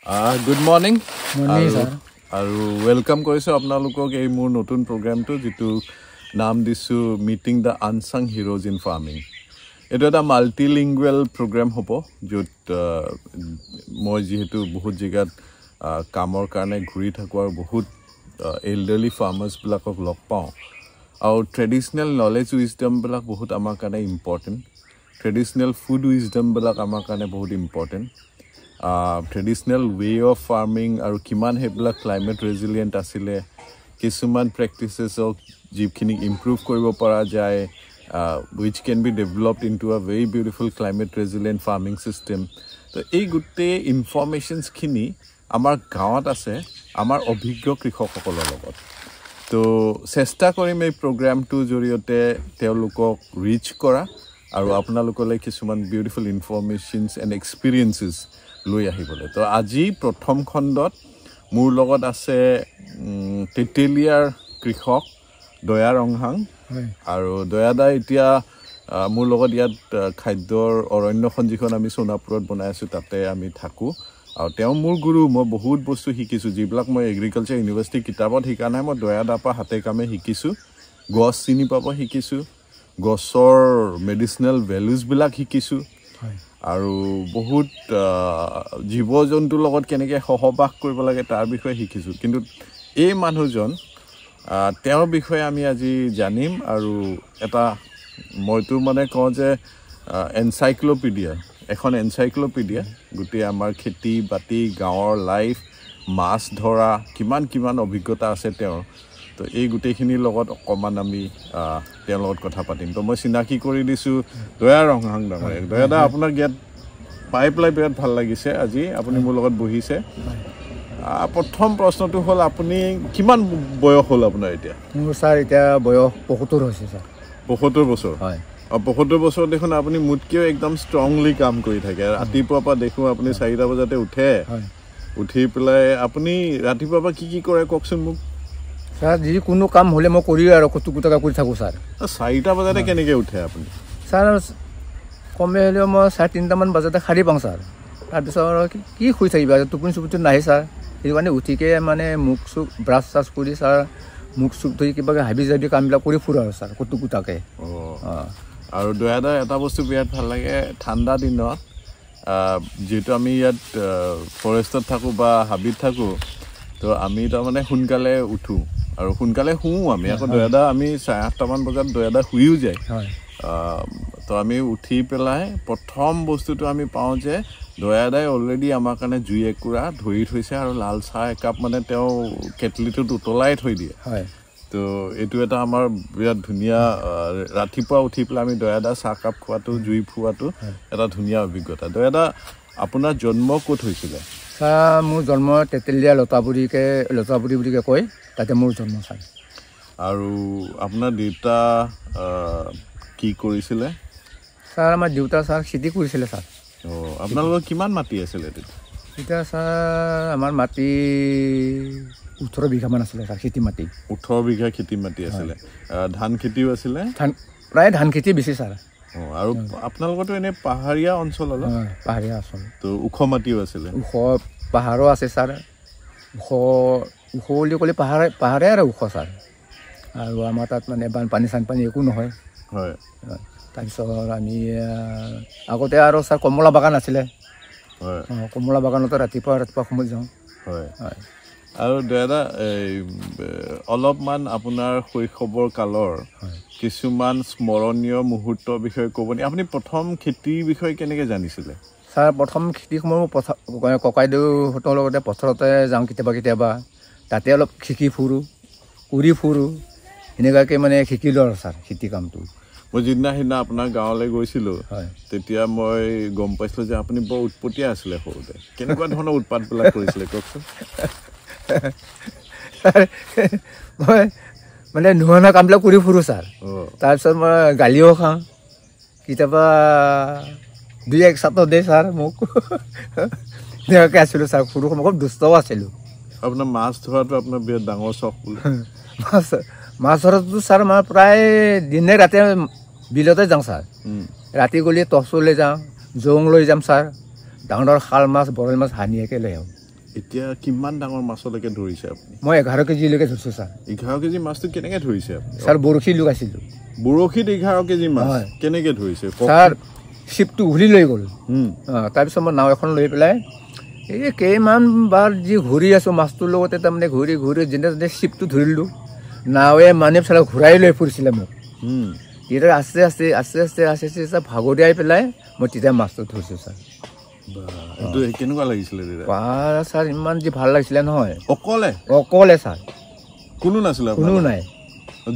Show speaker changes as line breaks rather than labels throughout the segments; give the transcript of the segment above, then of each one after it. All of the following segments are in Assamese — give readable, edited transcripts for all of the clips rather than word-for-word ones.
Good morning.
Morning, sir.
আৰু ওয়েলকাম কৰিছো আপোনালোকক এই মোৰ নতুন প্ৰগ্ৰামটো যেটো নাম দিছো meeting the unsung heroes in farming. এটা এটা মাল্টিলিঙ্গুৱেল প্ৰগ্ৰাম হ'ব য'ত মই যেহেতু বহুত জায়গাত কামৰ কাৰণে ঘূৰি থাকো আৰু বহুত এল্ডাৰলি ফাৰ্মাৰ্স বিলাকক লগ পাওঁ আৰু ট্ৰেডিশনেল নলেজ উইজডম বিলাক বহুত আমাৰ কাৰণে ইম্পৰ্টেন্ট। ট্ৰেডিশনেল ফুড উইজডম বিলাক আমাৰ কাৰণে বহুত important. Traditional way of farming আৰু কিমান হেবিলাক ক্লাইমেট ৰেজিলিয়েন্ট আছিলে কিছুমান প্ৰেক্টিসেছক যিখিনি ইমপ্ৰুভ কৰিব পৰা যায় which can be developed into a very beautiful climate resilient farming system. তো এই গুটে ইনফৰমেশনস খিনি আমাৰ গাঁৱত আছে আমাৰ অভিজ্ঞ কৃষকসকলৰ লগত। তো চেষ্টা কৰিম এই প্ৰগ্ৰামটো জৰিয়তে তেওঁলোকক ৰিচ কৰা আৰু আপোনালোকলৈ কিছুমান বিউটিফুল ইনফৰমেশনস এণ্ড এক্সপিৰিয়েন্সেস লৈ আহিবলৈ। তো আজি প্ৰথম খণ্ডত মোৰ লগত আছে তেতেলিয়াৰ কৃষক দয়া ৰংহাং আৰু দয়াদা এতিয়া মোৰ লগত ইয়াত খাদ্যৰ অৰণ্যখন যিখন আমি সোনাপুৰত বনাই আছো তাতে আমি থাকো আৰু তেওঁ মোৰ গুৰু। মই বহুত বস্তু শিকিছো যিবিলাক মই এগ্ৰিকালচাৰ ইউনিভাৰ্চিটি কিতাপত শিকা নাই, মই দয়াদাৰ পৰা হাতে কামে শিকিছো। গছ চিনি পাব শিকিছো, গছৰ মেডিচিনেল ভেলুজ বিলাক শিকিছো আৰু বহুত জীৱ জন্তুৰ লগত কেনেকৈ সহবাস কৰিব লাগে তাৰ বিষয়ে শিকিছো। কিন্তু এই মানুহজন তেওঁৰ বিষয়ে আমি আজি জানিম আৰু এটা মইতো মানে কওঁ যে এনসাইক্লোপিডিয়া, এখন এনসাইক্লোপিডিয়া গোটেই আমাৰ খেতি বাতি গাঁৱৰ লাইফ মাছ ধৰা কিমান অভিজ্ঞতা আছে তেওঁৰ। তো এই গোটেইখিনিৰ লগত অকমান আমি তেওঁৰ লগত কথা পাতিম। তো মই চিনাকি কৰি দিছো দয়া ৰংহাং ডাঙৰীয়াক। দয়াদা আপোনাক ইয়াত পাই পেলাই বিৰাট ভাল লাগিছে আজি আপুনি মোৰ লগত বহিছে। প্ৰথম প্ৰশ্নটো হ'ল আপুনি কিমান বয়স হ'ল আপোনাৰ এতিয়া?
মোৰ স্যাৰ এতিয়া বয়স ৭৫ হৈছে স্যাৰ।
৭৫ বছৰ?
হয়।
৭৫ বছৰ দেখোন আপুনি মুতকেও একদম ষ্ট্ৰংলি কাম কৰি থাকে। ৰাতিপুৱাৰ পৰা দেখো আপুনি ৪টা বজাতে উঠে, উঠি পেলাই আপুনি ৰাতিপুৱাৰ পৰা কি কৰে কওকচোন মোক।
স্যাৰ যিকোনো কাম হ'লে মই কৰি আৰু কুটুকুটাকা কৰি থাকোঁ স্যাৰ।
৪টা বজাতে কেনেকৈ উঠে আপুনি?
স্যাৰ কমে হ'লেও মই ৩:৩০মান বজাতে সাৰি পাওঁ স্যাৰ। তাৰপিছত কি শুই থাকিবা, টোপনি চুপনি নাহে স্যাৰ। সেইটো কাৰণে উঠিকে মানে মুখ চুখ ব্ৰাছ চাছ কৰি স্যাৰ মুখ চুখ ধৰি কিবা হাবি জাবি কামবিলাক কৰি ফুৰোঁ আৰু স্যাৰ কুটুকুটাকে।
আৰু দয়াদা এটা বস্তু বিৰাট ভাল লাগে ঠাণ্ডা দিনত যিহেতু আমি ইয়াত ফৰেষ্টত থাকোঁ বা হাবিত থাকোঁ, তো আমি তাৰমানে সোনকালে উঠোঁ আৰু সোনকালে শুওঁ আমি। আকৌ দয়াদা আমি 8:30মান বজাত দয়াদা শুইও যায়। তো আমি উঠি পেলাই প্ৰথম বস্তুটো আমি পাওঁ যে দয়াদাই অলৰেডি আমাৰ কাৰণে জুই একুৰা ধৰি থৈছে আৰু লাল চাহ একাপ মানে তেওঁ কেটলিটোত উতলাই থৈ দিয়ে। তো এইটো এটা আমাৰ বিৰাট ধুনীয়া ৰাতিপুৱা উঠি পেলাই আমি দয়াদা চাহকাপ খোৱাটো জুই ফুৱাটো এটা ধুনীয়া অভিজ্ঞতা। দয়াদা আপোনাৰ জন্ম ক'ত হৈছিলে?
ছাৰ মোৰ জন্ম তেতেলীয়া লতাপুৰী বুলিকে কয়, তাতে মোৰ জন্ম ছাৰ।
আৰু আপোনাৰ দেউতা কি কৰিছিলে?
ছাৰ আমাৰ দেউতা ছাৰ খেতি কৰিছিলে ছাৰ।
আপোনালোকৰ কিমান মাটি আছিলে তেতিয়া?
এতিয়া ছাৰ আমাৰ মাটি ১৮ বিঘামান আছিলে ছাৰ খেতি মাটি।
১৮ বিঘা খেতি মাটি আছিলে। ধান খেতিও আছিলে?
প্ৰায় ধান খেতি বেছি ছাৰ।
আৰু আপোনালোকৰতো এনে পাহাৰীয়া অঞ্চল অলপ?
পাহাৰীয়া অঞ্চল। তো
ওখ মাটিও আছিলে?
ওখ পাহাৰো আছে ছাৰ। ওখ বুলি ক'লে পাহাৰে আৰু ওখ ছাৰ। আৰু আমাৰ তাত মানে বানপানী চানপানী একো নহয়।
হয়।
তাৰপিছত আমি আগতে আৰু ছাৰ কমলা বাগান আছিলে। কমলা বাগানতো ৰাতিপুৱা সময়ত যাওঁ। হয়।
আৰু দাদা অলপমান আপোনাৰ শৈশৱৰ কালৰ কিছুমান স্মৰণীয় মুহূৰ্তৰ বিষয়ে ক'ব নি? আপুনি প্ৰথম খেতিৰ বিষয়ে কেনেকৈ জানিছিলে?
ছাৰ প্ৰথম খেতি সময় ককাইদেউহঁতৰ লগতে পথাৰতে যাওঁ কেতিয়াবা। তাতে অলপ শিকি ফুৰোঁ কৰি ফুৰোঁ, এনেকুৱাকৈ মানে শিকিলোঁ আৰু ছাৰ খেতি কামটো।
মই যিদিনা আপোনাৰ গাঁৱলৈ গৈছিলোঁ তেতিয়া মই গম পাইছিলোঁ যে আপুনি বৰ উৎপতীয়া আছিলে সৰুতে। কেনেকুৱা ধৰণৰ উৎপাতবিলাক কৰিছিলে কওকচোন।
মই মানে নোহোৱা কামবিলাক কৰি ফুৰোঁ ছাৰ। তাৰপিছত মই গালিও খাওঁ, কেতিয়াবা ২-১ ছাত্ৰ দিয়ে ছাৰ মোক। এনেকুৱাকৈ আছিলোঁ ছাৰ, সৰু সময় খুব দুষ্টও আছিলোঁ।
আপোনাৰ মাছ ধৰাটো আপোনাৰ বিৰাট ডাঙৰ চখ বোলে।
মাছ ধৰাটো ছাৰ মই প্ৰায় দিনে ৰাতি বিলতে যাওঁ ছাৰ। ৰাতি গ'লে টৰ্চ লৈ যাওঁ, জং লৈ যাম ছাৰ। ডাঙৰ ডাঙৰ শাল মাছ বৰল মাছ হানিয়াকৈ লৈ আহোঁ।
এতিয়া কিমান ডাঙৰ মাছলৈকে ধৰিছে আপুনি
মই 11 কেজিলৈকে ধৰিছোঁ ছাৰ
11 কেজি মাছটো কেনেকৈ ধৰিছে আপুনি
ছাৰ বৰশী লগাইছিলোঁ
বৰশীত 11 কেজি মাছ কেনেকৈ ধৰিছে
ছাৰ চিপটো ঘূৰি লৈ গ'ল তাৰপিছত মই নাও এখন লৈ পেলাই এই কেইমান বাৰ যি ঘূৰি আছোঁ মাছটোৰ লগতে তাৰমানে ঘূৰি ঘূৰি যেনে তেনে চিপটো ধৰিলোঁ নাৱে মানে চালে ঘূৰাই লৈ ফুৰিছিলে মোক তেতিয়া আস্তে আস্তে আস্তে আস্তে আস্তে আস্তে ভাগৰিয়াই পেলাই মই তেতিয়া মাছটো ধৰিছোঁ ছাৰ
এইটো কেনেকুৱা লাগিছিলে
ছাৰ ইমান যি ভাল লাগিছিলে নহয়
অকলে
ছাৰ
কোনো নাছিলে
কোনো নাই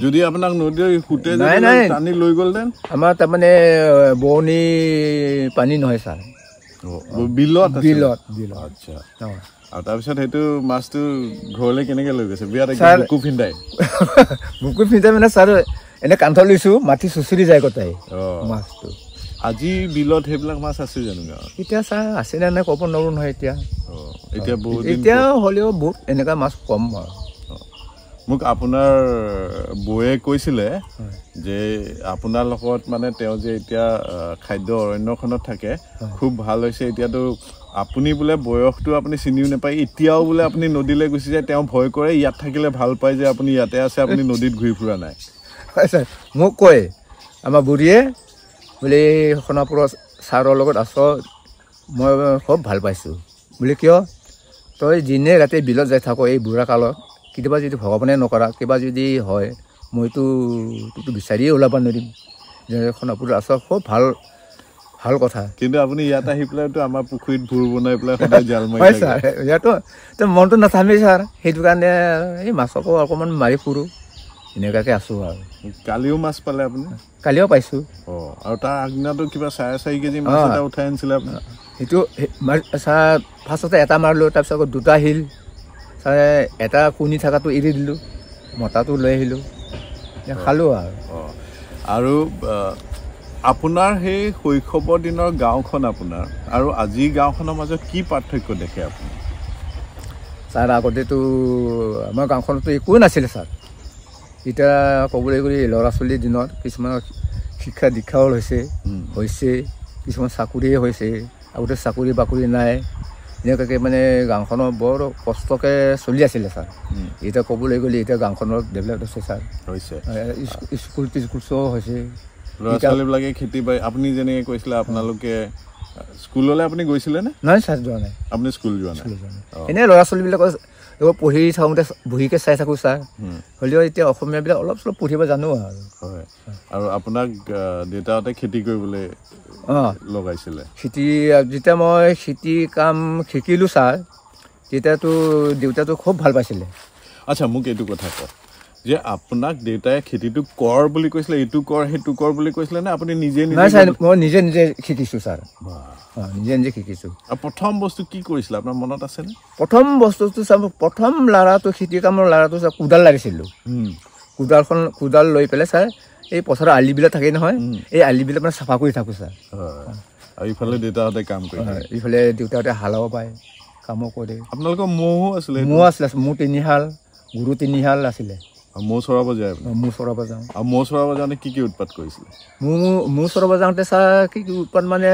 যদি আপোনাক নদীৰ সুতে টানি লৈ গ'লহেঁতেন
আমাৰ তাৰমানে বৰণি পানী নহয় ছাৰ
বিলত
আচ্ছা
আৰু তাৰপিছত সেইটো মাছটো ঘৰলৈ কেনেকৈ লৈ গৈছে বিয়াত বুকু ফিন্দাই
মানে ছাৰ এনে কান্ধত লৈছোঁ মাটি চুচৰি যায় গোটাই মাছটো
আজি বিলত সেইবিলাক মাছ আছে জানো
এতিয়া ছাৰ আছে নে নাই ক'ব নোৱাৰোঁ নহয়
এতিয়া বহুত
এতিয়া হ'লেও বহুত এনেকুৱা মাছ কম আৰু
মোক আপোনাৰ বৌয়ে কৈছিলে যে আপোনাৰ লগত মানে তেওঁ যে এতিয়া খাদ্য অৰণ্যখনত থাকে খুব ভাল হৈছে এতিয়াতো আপুনি বোলে বয়সটো আপুনি চিনিও নাপায় এতিয়াও বোলে আপুনি নদীলৈ গুচি যায় তেওঁ ভয় কৰে ইয়াত থাকিলে ভাল পায় যে আপুনি ইয়াতে আছে আপুনি নদীত ঘূৰি ফুৰা নাই
হয় ছাৰ মোক কয় আমাৰ বুঢ়ীয়ে বোলে সোণাপুৰৰ ছাৰৰ লগত আছ মই খুব ভাল পাইছোঁ বোলে কিয় তই দিনে ৰাতি বিলত যাই থাক এই বুঢ়া কালত কেতিয়াবা যদি ভগৱানে নকৰা কিবা যদি হয় মইতো তোকতো বিচাৰিয়ে ওলাব নোৱাৰিম যে সোণাপুৰত আছ খুব ভাল ভাল কথা
কিন্তু আপুনি ইয়াত আহি পেলাইতো আমাৰ পুখুৰীত ভূৰ বনাই পেলাই সদায় জাল মাৰি
হয় ছাৰ ইয়াতো মনটো নাথামেই ছাৰ সেইটো কাৰণে এই মাছকো অকণমান মাৰি ফুৰোঁ এনেকুৱাকৈ আছোঁ আৰু
কালিও মাছ পালে আপুনি
কালিও পাইছোঁ
আৰু তাৰ আগদিনাটো কিবা 4.5 কেজি মাছ এটা উঠাই আনিছিলে আপুনি
সেইটো ছাৰ ফাৰ্ষ্টতে এটা মাৰিলোঁ তাৰপিছত আকৌ দুটা আহিল ছাৰ এটা কণী থকাটো এৰি দিলোঁ মতাটো লৈ আহিলোঁ খালোঁ
আৰু আপোনাৰ সেই শৈশৱৰ দিনৰ গাঁওখন আপোনাৰ আৰু আজিৰ গাঁওখনৰ মাজত কি পাৰ্থক্য দেখে আপুনি
ছাৰ আগতেতো আমাৰ গাঁওখনতো একোৱে নাছিলে ছাৰ এতিয়া ক'বলৈ গ'লে ল'ৰা ছোৱালীৰ দিনত কিছুমানৰ শিক্ষা দীক্ষাও হৈছে কিছুমান চাকৰিয়ে হৈছে আগতে চাকৰি বাকৰি নাই এনেকুৱাকৈ মানে গাঁওখনৰ বৰ কষ্টকৈ চলি আছিলে ছাৰ এতিয়া ক'বলৈ গ'লে এতিয়া গাঁওখনত ডেভেলপ হৈছে ছাৰ স্কুল টিস্কুল হৈছে
ল'ৰা ছোৱালীবিলাকে খেতি বাতি আপুনি যেনেকৈ কৈছিলে আপোনালোকে স্কুললৈ আপুনি গৈছিলে নে
নাই ছাৰ যোৱা নাই
আপুনি স্কুল যোৱা নাই
এনেই ল'ৰা ছোৱালীবিলাকৰ পঢ়ি থাকোঁতে বহিকে চাই থাকোঁ ছাৰ হ'লেও এতিয়া অসমীয়াবিলাক অলপ চলপ পঢ়িব জানো আৰু
হয় আৰু আপোনাক দেউতাহঁতে খেতি কৰিবলৈ লগাইছিলে
খেতি যেতিয়া মই খেতি কাম শিকিলোঁ ছাৰ তেতিয়াতো দেউতাটো খুব ভাল পাইছিলে
আচ্ছা মোক এইটো কথা কওক যে আপোনাক দেউতাই খেতিটো কৰ বুলি কৈছিলে এইটো কৰ সেইটো কৰ বুলি কৈছিলে নে আপুনি নিজে
নাই ছাৰ মই নিজে নিজে শিকিছোঁ ছাৰ নিজে নিজে শিকিছোঁ
আৰু প্ৰথম বস্তু কি কৰিছিলে আপোনাৰ মনত আছেনে
প্ৰথম বস্তুটো ছাৰ প্ৰথম লাৰাটো খেতি কামৰ লাৰাটো ছাৰ কোদাল লাগিছিলোঁ কোদাল লৈ পেলাই ছাৰ এই পথাৰৰ আলিবিলাক থাকে নহয় এই আলিবিলাক মানে চাফা কৰি থাকোঁ ছাৰ
আৰু ইফালে দেউতাহঁতে কাম কৰে
ইফালে দেউতাহঁতে হালাব পায় কামো কৰে
আপোনালোকৰ ম'হো আছিলে
ম'হ আছিলে মোৰ 3 হাল গৰু 3 হাল আছিলে
ম'হ চৰাব যায়
ম'হ চৰাব যাওঁ
আৰু ম'হ চৰাব যাওঁতে কি কি উৎপাত কৰিছিলে
ম'হ চৰাব যাওঁতে ছাৰ কি কি উৎপাত মানে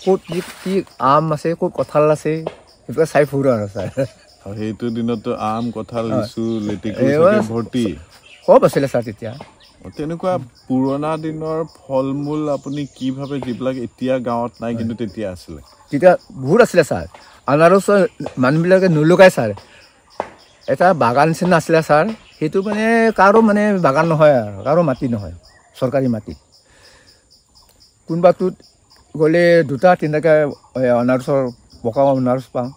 ক'ত কি আম আছে ক'ত কঁঠাল আছে সেইবিলাক চাই ফুৰোঁ আৰু ছাৰ
সেইটো দিনততো আম কঁঠাল লিচু লেটেকু ভৰ্তি
খুব আছিলে ছাৰ তেতিয়া
তেনেকুৱা পুৰণা দিনৰ ফল মূল আপুনি কি ভাবে যিবিলাক এতিয়া গাঁৱত নাই কিন্তু তেতিয়া আছিলে
তেতিয়া বহুত আছিলে ছাৰ আনাৰসৰ মানুহবিলাকে নলগাই ছাৰ এটা বাগান নিচিনা আছিলে ছাৰ সেইটো মানে কাৰো মানে বাগান নহয় আৰু কাৰো মাটি নহয় চৰকাৰী মাটি কোনোবাটোত গ'লে 2-3টাকৈ আনাৰসৰ পকা আনাৰস পাওঁ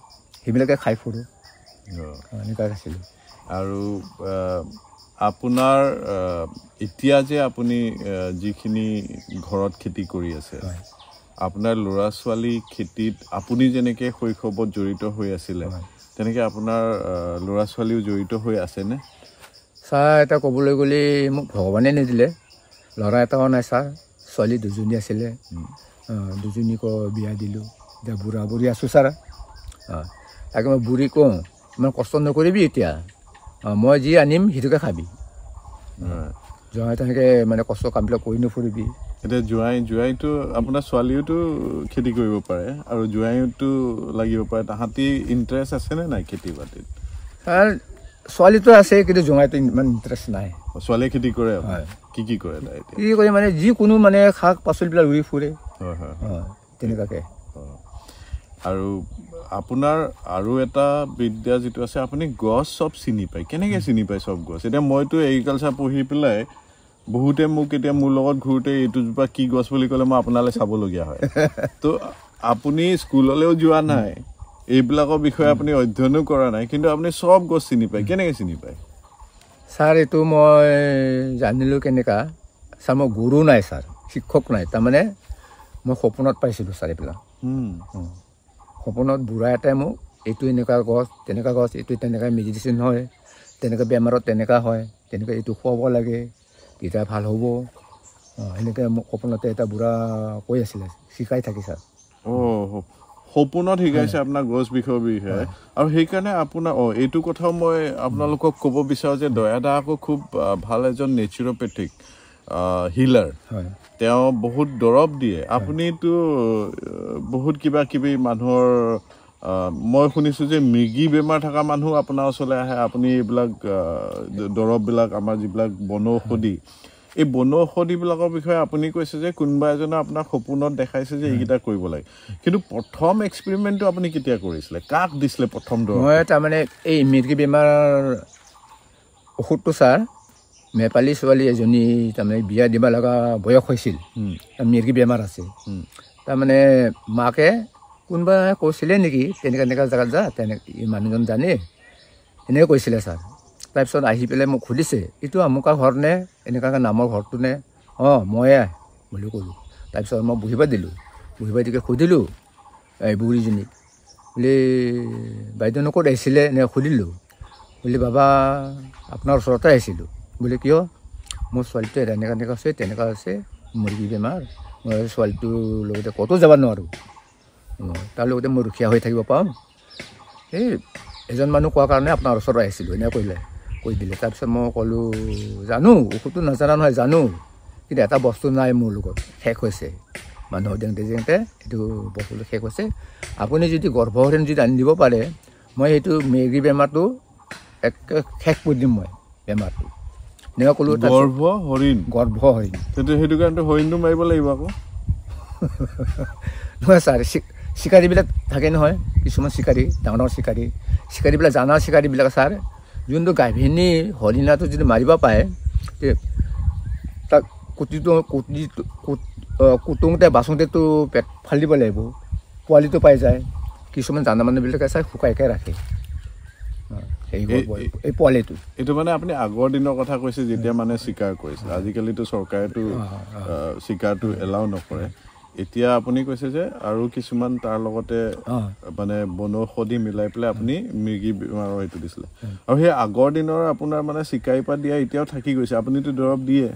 সেইবিলাকে খাই ফুৰোঁ এনেকুৱা আছিলে
আৰু আপোনাৰ এতিয়া যে আপুনি যিখিনি ঘৰত খেতি কৰি আছে আপোনাৰ ল'ৰা ছোৱালী খেতিত আপুনি যেনেকৈ শৈশৱত জড়িত হৈ আছিলে তেনেকৈ আপোনাৰ ল'ৰা ছোৱালীও জড়িত হৈ আছেনে
ছাৰ এটা ক'বলৈ গ'লে মোক ভগৱানে নিদিলে ল'ৰা এটাও নাই ছাৰ ছোৱালী 2জনী আছিলে 2জনীকো বিয়া দিলোঁ এতিয়া বুঢ়া বুঢ়ী আছোঁ ছাৰ তাকে মই বুঢ়ী কওঁ ইমান কষ্ট নকৰিবি এতিয়া মই যি আনিম সেইটোকে খাবি জহাই তেনেকৈ মানে কষ্ট কামবিলাক কৰি নুফুৰিবি
এতিয়া জোৱাইটো আপোনাৰ ছোৱালীওতো খেতি কৰিব পাৰে আৰু জোৱাইটো লাগিব পাৰে তাহাঁতি ইণ্টাৰেষ্ট আছেনে নাই খেতি বাতিত
ছাৰ ছোৱালীটো আছে কিন্তু জোৱাইটো ইমান ইণ্টাৰেষ্ট নাই
ছোৱালীয়ে খেতি কৰে কি কৰে তাই
কি কৰে মানে যিকোনো মানে শাক পাচলিবিলাক ৰুই ফুৰে তেনেকুৱাকৈ
আৰু আপোনাৰ আৰু এটা বিদ্যা যিটো আছে আপুনি গছ চব চিনি পায় কেনেকৈ চিনি পায় চব গছ এতিয়া মইতো এগ্ৰিকালচাৰ পঢ়ি পেলাই বহুতে মোক এতিয়া মোৰ লগত ঘূৰোঁতে এইটোজোপা কি গছ বুলি ক'লে মই আপোনালৈ চাবলগীয়া হয় তো আপুনি স্কুললৈও যোৱা নাই এইবিলাকৰ বিষয়ে আপুনি অধ্যয়নো কৰা নাই কিন্তু আপুনি চব গছ চিনি পায় কেনেকৈ চিনি পায়
ছাৰ এইটো মই জানিলোঁ কেনেকুৱা ছাৰ মই গুৰু নাই ছাৰ শিক্ষক নাই তাৰমানে মই সপোনত পাইছিলোঁ ছাৰ এইবিলাক সপোনত বুঢ়া এটাই মোক এইটো এনেকুৱা গছ তেনেকুৱা গছ এইটো তেনেকুৱা মেডিচিন হয় তেনেকুৱা বেমাৰত তেনেকুৱা হয় তেনেকুৱা এইটো খুৱাব লাগে তেতিয়া ভাল হ'ব সেনেকৈ মোক সপোনতে এটা বুঢ়া কৈ আছিলে শিকাই থাকি ছাৰ
সপোনত শিকাইছে আপোনাৰ গছ বিষয়ে আৰু সেইকাৰণে আপোনাৰ এইটো কথাও মই আপোনালোকক ক'ব বিচাৰোঁ যে দয়াদা আকৌ খুব ভাল এজন নেচুৰোপেথিক হিলাৰ তেওঁ বহুত দৰৱ দিয়ে আপুনিতো বহুত কিবা কিবি মানুহৰ মই শুনিছোঁ যে মৃগী বেমাৰ থকা মানুহ আপোনাৰ ওচৰলৈ আহে আপুনি এইবিলাক দৰৱবিলাক আমাৰ যিবিলাক বনৌষধি এই বনৌষধিবিলাকৰ বিষয়ে আপুনি কৈছে যে কোনোবা এজনে আপোনাৰ সপোনত দেখাইছে যে এইকেইটা কৰিব লাগে কিন্তু প্ৰথম এক্সপেৰিমেণ্টটো আপুনি কেতিয়া কৰিছিলে কাক দিছিলে প্ৰথম দৰৱ
মই তাৰমানে এই মৃগী বেমাৰ ঔষধটো ছাৰ নেপালী ছোৱালী এজনী তাৰমানে বিয়া দিব লগা বয়স হৈছিল মৃগী বেমাৰ আছে তাৰমানে মাকে কোনোবা কৈছিলে নেকি তেনেকুৱা এনেকুৱা জেগাত যা তেনেকৈ মানুহজন জানে এনেকৈ কৈছিলে ছাৰ তাৰপিছত আহি পেলাই মোক সুধিছে এইটো আমুকা ঘৰ নে এনেকুৱাকৈ নামৰ ঘৰটো নে ময়ে বুলি ক'লোঁ তাৰপিছত মই বহিব দিলোঁ দিকে সুধিলোঁ এই বুঢ়ীজনীক বোলে বাইদেউনো ক'ত আহিছিলে এনেকৈ সুধিলোঁ বোলে বাবা আপোনাৰ ওচৰতে আহিছিলোঁ বোলে কিয় মোৰ ছোৱালীটো এনেকুৱা আছে তেনেকুৱা আছে মুৰ্গী বেমাৰ মই ছোৱালীটোৰ লগতে ক'তো যাব নোৱাৰোঁ তাৰ লগতে মই ৰখীয়া হৈ থাকিব পাৰোঁ এই এজন মানুহ কোৱাৰ কাৰণে আপোনাৰ ওচৰত আহিছিলোঁ এনেকৈ কৈ দিলে তাৰপিছত মই ক'লোঁ জানো ঔষধটো নাজানা নহয় জানো কিন্তু এটা বস্তু নাই মোৰ লগত শেষ হৈছে মানুহৰ যেনতে এইটো বস্তুটো শেষ হৈছে আপুনি যদি গৰ্ভহৰণ যদি আনি দিব পাৰে মই সেইটো মৃগী বেমাৰটো একে শেষ কৰি দিম মই বেমাৰটো এনেকুৱা ক'লোঁ গৰ্ভহৰণ
সেইটো কাৰণে হৰিণটো মাৰিব লাগিব আকৌ
নহয় ছাৰ চিকাৰীবিলাক থাকে নহয় কিছুমান চিকাৰী ডাঙৰ চিকাৰীবিলাক জানা চিকাৰীবিলাক ছাৰ যোনটো গাভিনী হৰিণাটো যদি মাৰিব পাৰে তাক কুটুংতে বাচোঁতেতো পেট ফালি দিব লাগিব পোৱালিটো পাই যায় কিছুমান জানা মানুহবিলাকে চাই শুকাইকৈ ৰাখে এই পোৱালিটো
এইটো মানে আপুনি আগৰ দিনৰ কথা কৈছে যেতিয়া মানে চিকাৰ কৰিছিল আজিকালিতো চৰকাৰেতো চিকাৰটো এলাউ নকৰে এতিয়া আপুনি কৈছে যে আৰু কিছুমান তাৰ লগতে মানে বনৌষধি মিলাই পেলাই আপুনি মৃগী বেমাৰৰ এইটো দিছিলে আৰু সেই আগৰ দিনৰ আপোনাৰ মানে চিকাৰীৰ পৰা দিয়া এতিয়াও থাকি গৈছে আপুনিতো দৰৱ দিয়ে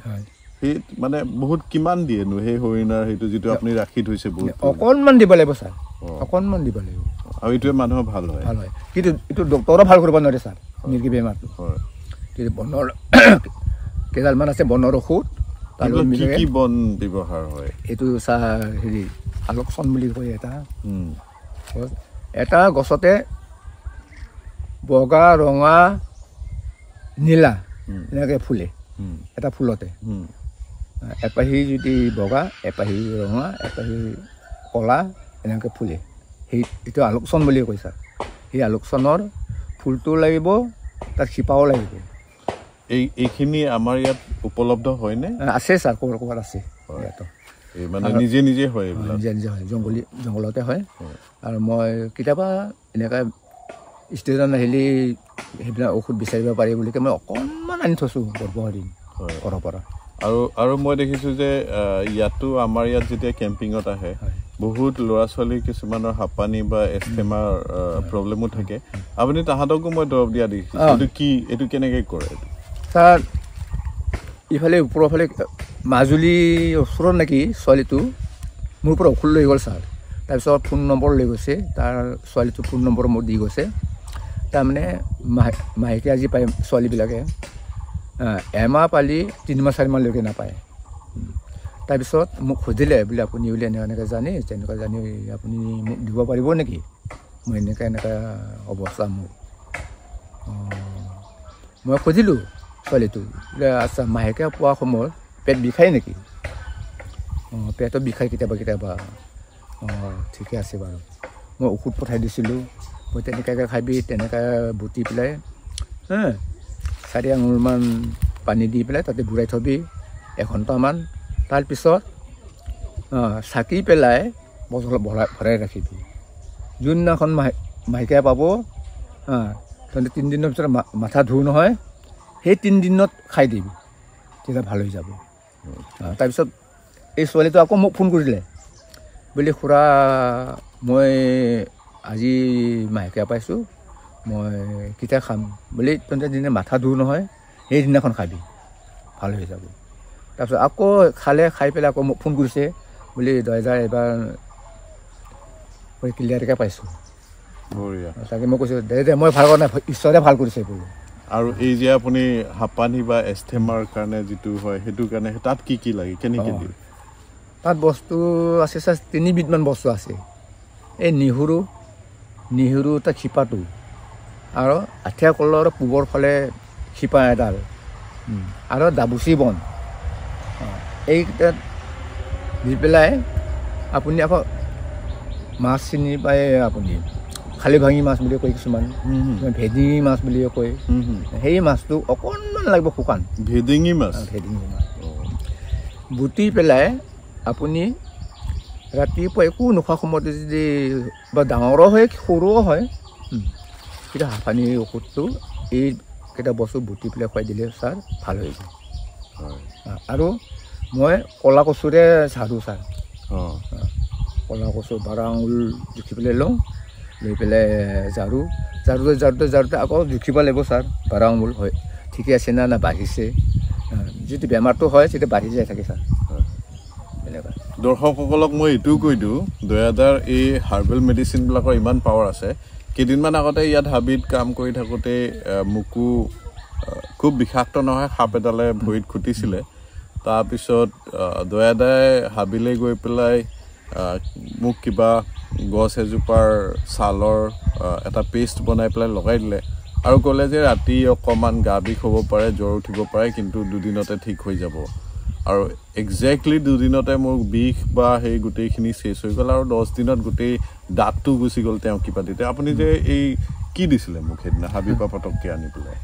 সেই মানে বহুত কিমান দিয়েনো সেই হৰিণাৰ সেইটো যিটো আপুনি ৰাখি থৈছে বহুত
অকণমান দিব লাগিব ছাৰ অকণমান দিব লাগিব
আৰু এইটোৱে মানুহৰ ভাল হয়
কিন্তু এইটো ডক্তৰো ভাল কৰিব নোৱাৰে ছাৰ মৃগী বেমাৰটো হয় কিন্তু বনৰ কেইডালমান আছে বনৰ ঔষধ
কি বন ব্যৱহাৰ হয়
এইটো ছাৰ হেৰি আলোকচন বুলি কয় এটা গছতে বগা ৰঙা নীলা এনেকৈ ফুলে এটা ফুলতে এপাহি যদি বগা এপাহি ৰঙা এপাহি কলা এনেকৈ ফুলে এইটো আলোকচন বুলি কয় ছাৰ সেই আলোকচনৰ ফুলটো লাগিব তাত শিপাও লাগিব
এইখিনি আমাৰ ইয়াত উপলব্ধ হয়নে
আছে ছাৰ ক'ৰবাত আছে ইয়াতো
মানে নিজে নিজে হয়
নিজে হয় জংঘলতে হয় আৰু মই কেতিয়াবা এনেকুৱা ষ্টুডেণ্ট আহিলে সেইবিলাক ঔষধ বিচাৰিব পাৰি বুলি মই অকণমান আনি থৈছোঁ গৰ্ভহৰণ ঘৰৰ পৰা
আৰু মই দেখিছোঁ যে ইয়াতো আমাৰ ইয়াত যেতিয়া কেম্পিঙত আহে বহুত ল'ৰা ছোৱালী কিছুমানৰ হাঁপানি বা এষ্টেমাৰ প্ৰব্লেমো থাকে আপুনি তাহাঁতকো মই দৰৱ দিয়া দেখিছোঁ এইটো কেনেকৈ কৰে
ছাৰ ইফালে ওপৰৰ ফালে মাজুলী ওচৰত নেকি ছোৱালীটো মোৰ পৰা ঔষধ লৈ গ'ল ছাৰ তাৰপিছত ফোন নম্বৰ লৈ গৈছে তাৰ ছোৱালীটো ফোন নম্বৰ মোৰ দি গৈছে তাৰমানে মাহেকীয়া আজি পায় ছোৱালীবিলাকে এমাহ পালি 3 মাহ 4 মাহলৈকে নাপায় তাৰপিছত মোক সুধিলে বোলে আপুনি বোলে এনেকৈ জানি তেনেকুৱা জানি আপুনি মোক দিব পাৰিব নেকি মই এনেকৈ অৱস্থা মোৰ মই সুধিলোঁ ছোৱালীটো বোলে আচ্ছা মাহেকীয়া পোৱা সময়ত পেট বিষায় নেকি পেটত বিষায় কেতিয়াবা ঠিকে আছে বাৰু মই ঔষধ পঠাই দিছিলোঁ মই তেনেকৈ খাবি তেনেকৈ বুটি পেলাই 4 আঙুলমান পানী দি পেলাই তাতে বুঢ়াই থবি 1 ঘণ্টামান তাৰপিছত চাকি পেলাই বটলত ভৰাই ৰাখিবি যোনদিনাখন মাহেকীয়া পাব তহঁতে 3 দিনৰ পিছত মাথা ধুও নহয় সেই 3 দিনত খাই দিবি তেতিয়া ভাল হৈ যাব তাৰপিছত এই ছোৱালীটো আকৌ মোক ফোন কৰিলে বোলে খুৰা মই আজি মাহেকীয়া পাইছোঁ মই কেতিয়া খাম বুলি তহঁতে দিনে মাথা ধুও নহয় সেইদিনাখন খাবি ভাল হৈ যাব তাৰপিছত আকৌ খাই পেলাই আকৌ মোক ফোন কৰিছে বুলি দৰ্জাৰ এবাৰ ক্লিয়াৰকৈ পাইছোঁ তাকে মই কৈছোঁ দে মই ভাল কৰা নাই ঈশ্বৰে ভাল কৰিছে বোলো
আৰু এই যে আপুনি হাঁপানি বা এষ্টেমাৰ কাৰণে যিটো হয় সেইটো কাৰণে তাত কি লাগে কেনেকৈ দিয়ে
তাত বস্তু আছে ছাৰ 3 বিধমান বস্তু আছে এই নিহুৰু তাৰ শিপাটো আৰু আঠিয়া কলৰ পূবৰ ফালে শিপা এডাল আৰু দাবুচি বন এইকেইটা দি পেলাই আপুনি আকৌ মাছ চিনি পায় আপুনি খালি ভাঙি মাছ বুলি কয় কিছুমান ভেদিঙি মাছ বুলিও কয় সেই মাছটো অকণমান লাগিব শুকান
ভেদিঙি মাছ
বুটি পেলাই আপুনি ৰাতিপুৱা একো নোখোৱা সময়তে যদি বা ডাঙৰো হয় সৰুও হয় তেতিয়া হাঁফানিৰ ঔষধটো এইকেইটা বস্তু বুটি পেলাই খুৱাই দিলে ছাৰ ভাল হৈ যায় আৰু মই ক'লা কচুৰে ঝাৰু ছাৰ ক'লা কচু 12 আঙুল জুখি পেলাই লওঁ লৈ পেলাই জাৰুতে আকৌ জুখিব লাগিব ছাৰ 12 আঙুল হয় ঠিকে আছে না বাঢ়িছে যদি বেমাৰটো হয় তেতিয়া বাঢ়ি যায় থাকে ছাৰ এনেকুৱা
দৰ্শকসকলক মই এইটোও কৈ দিওঁ দয়াদাৰ এই হাৰ্বেল মেডিচিনবিলাকৰ ইমান পাৱাৰ আছে কেইদিনমান আগতে ইয়াত হাবিত কাম কৰি থাকোঁতে মোকো খুব বিষাক্ত নহয় সাপ এডালে ভৰিত খুটিছিলে তাৰপিছত দয়াদাই হাবিলৈ গৈ পেলাই মোক কিবা গছ এজোপাৰ ছালৰ এটা পেষ্ট বনাই পেলাই লগাই দিলে আৰু ক'লে যে ৰাতি অকণমান গা বিষ হ'ব পাৰে জ্বৰ উঠিব পাৰে কিন্তু 2 দিনতে ঠিক হৈ যাব আৰু এক্সেক্টলি 2 দিনতে মোৰ বিষ বা সেই গোটেইখিনি চেছ হৈ গ'ল আৰু 10 দিনত গোটেই দাঁতটো গুচি গ'ল তেওঁ কিবা দিতে আপুনি যে এই কি দিছিলে মোক সেইদিনা হাবিৰ পৰা পটককৈ আনি পেলাই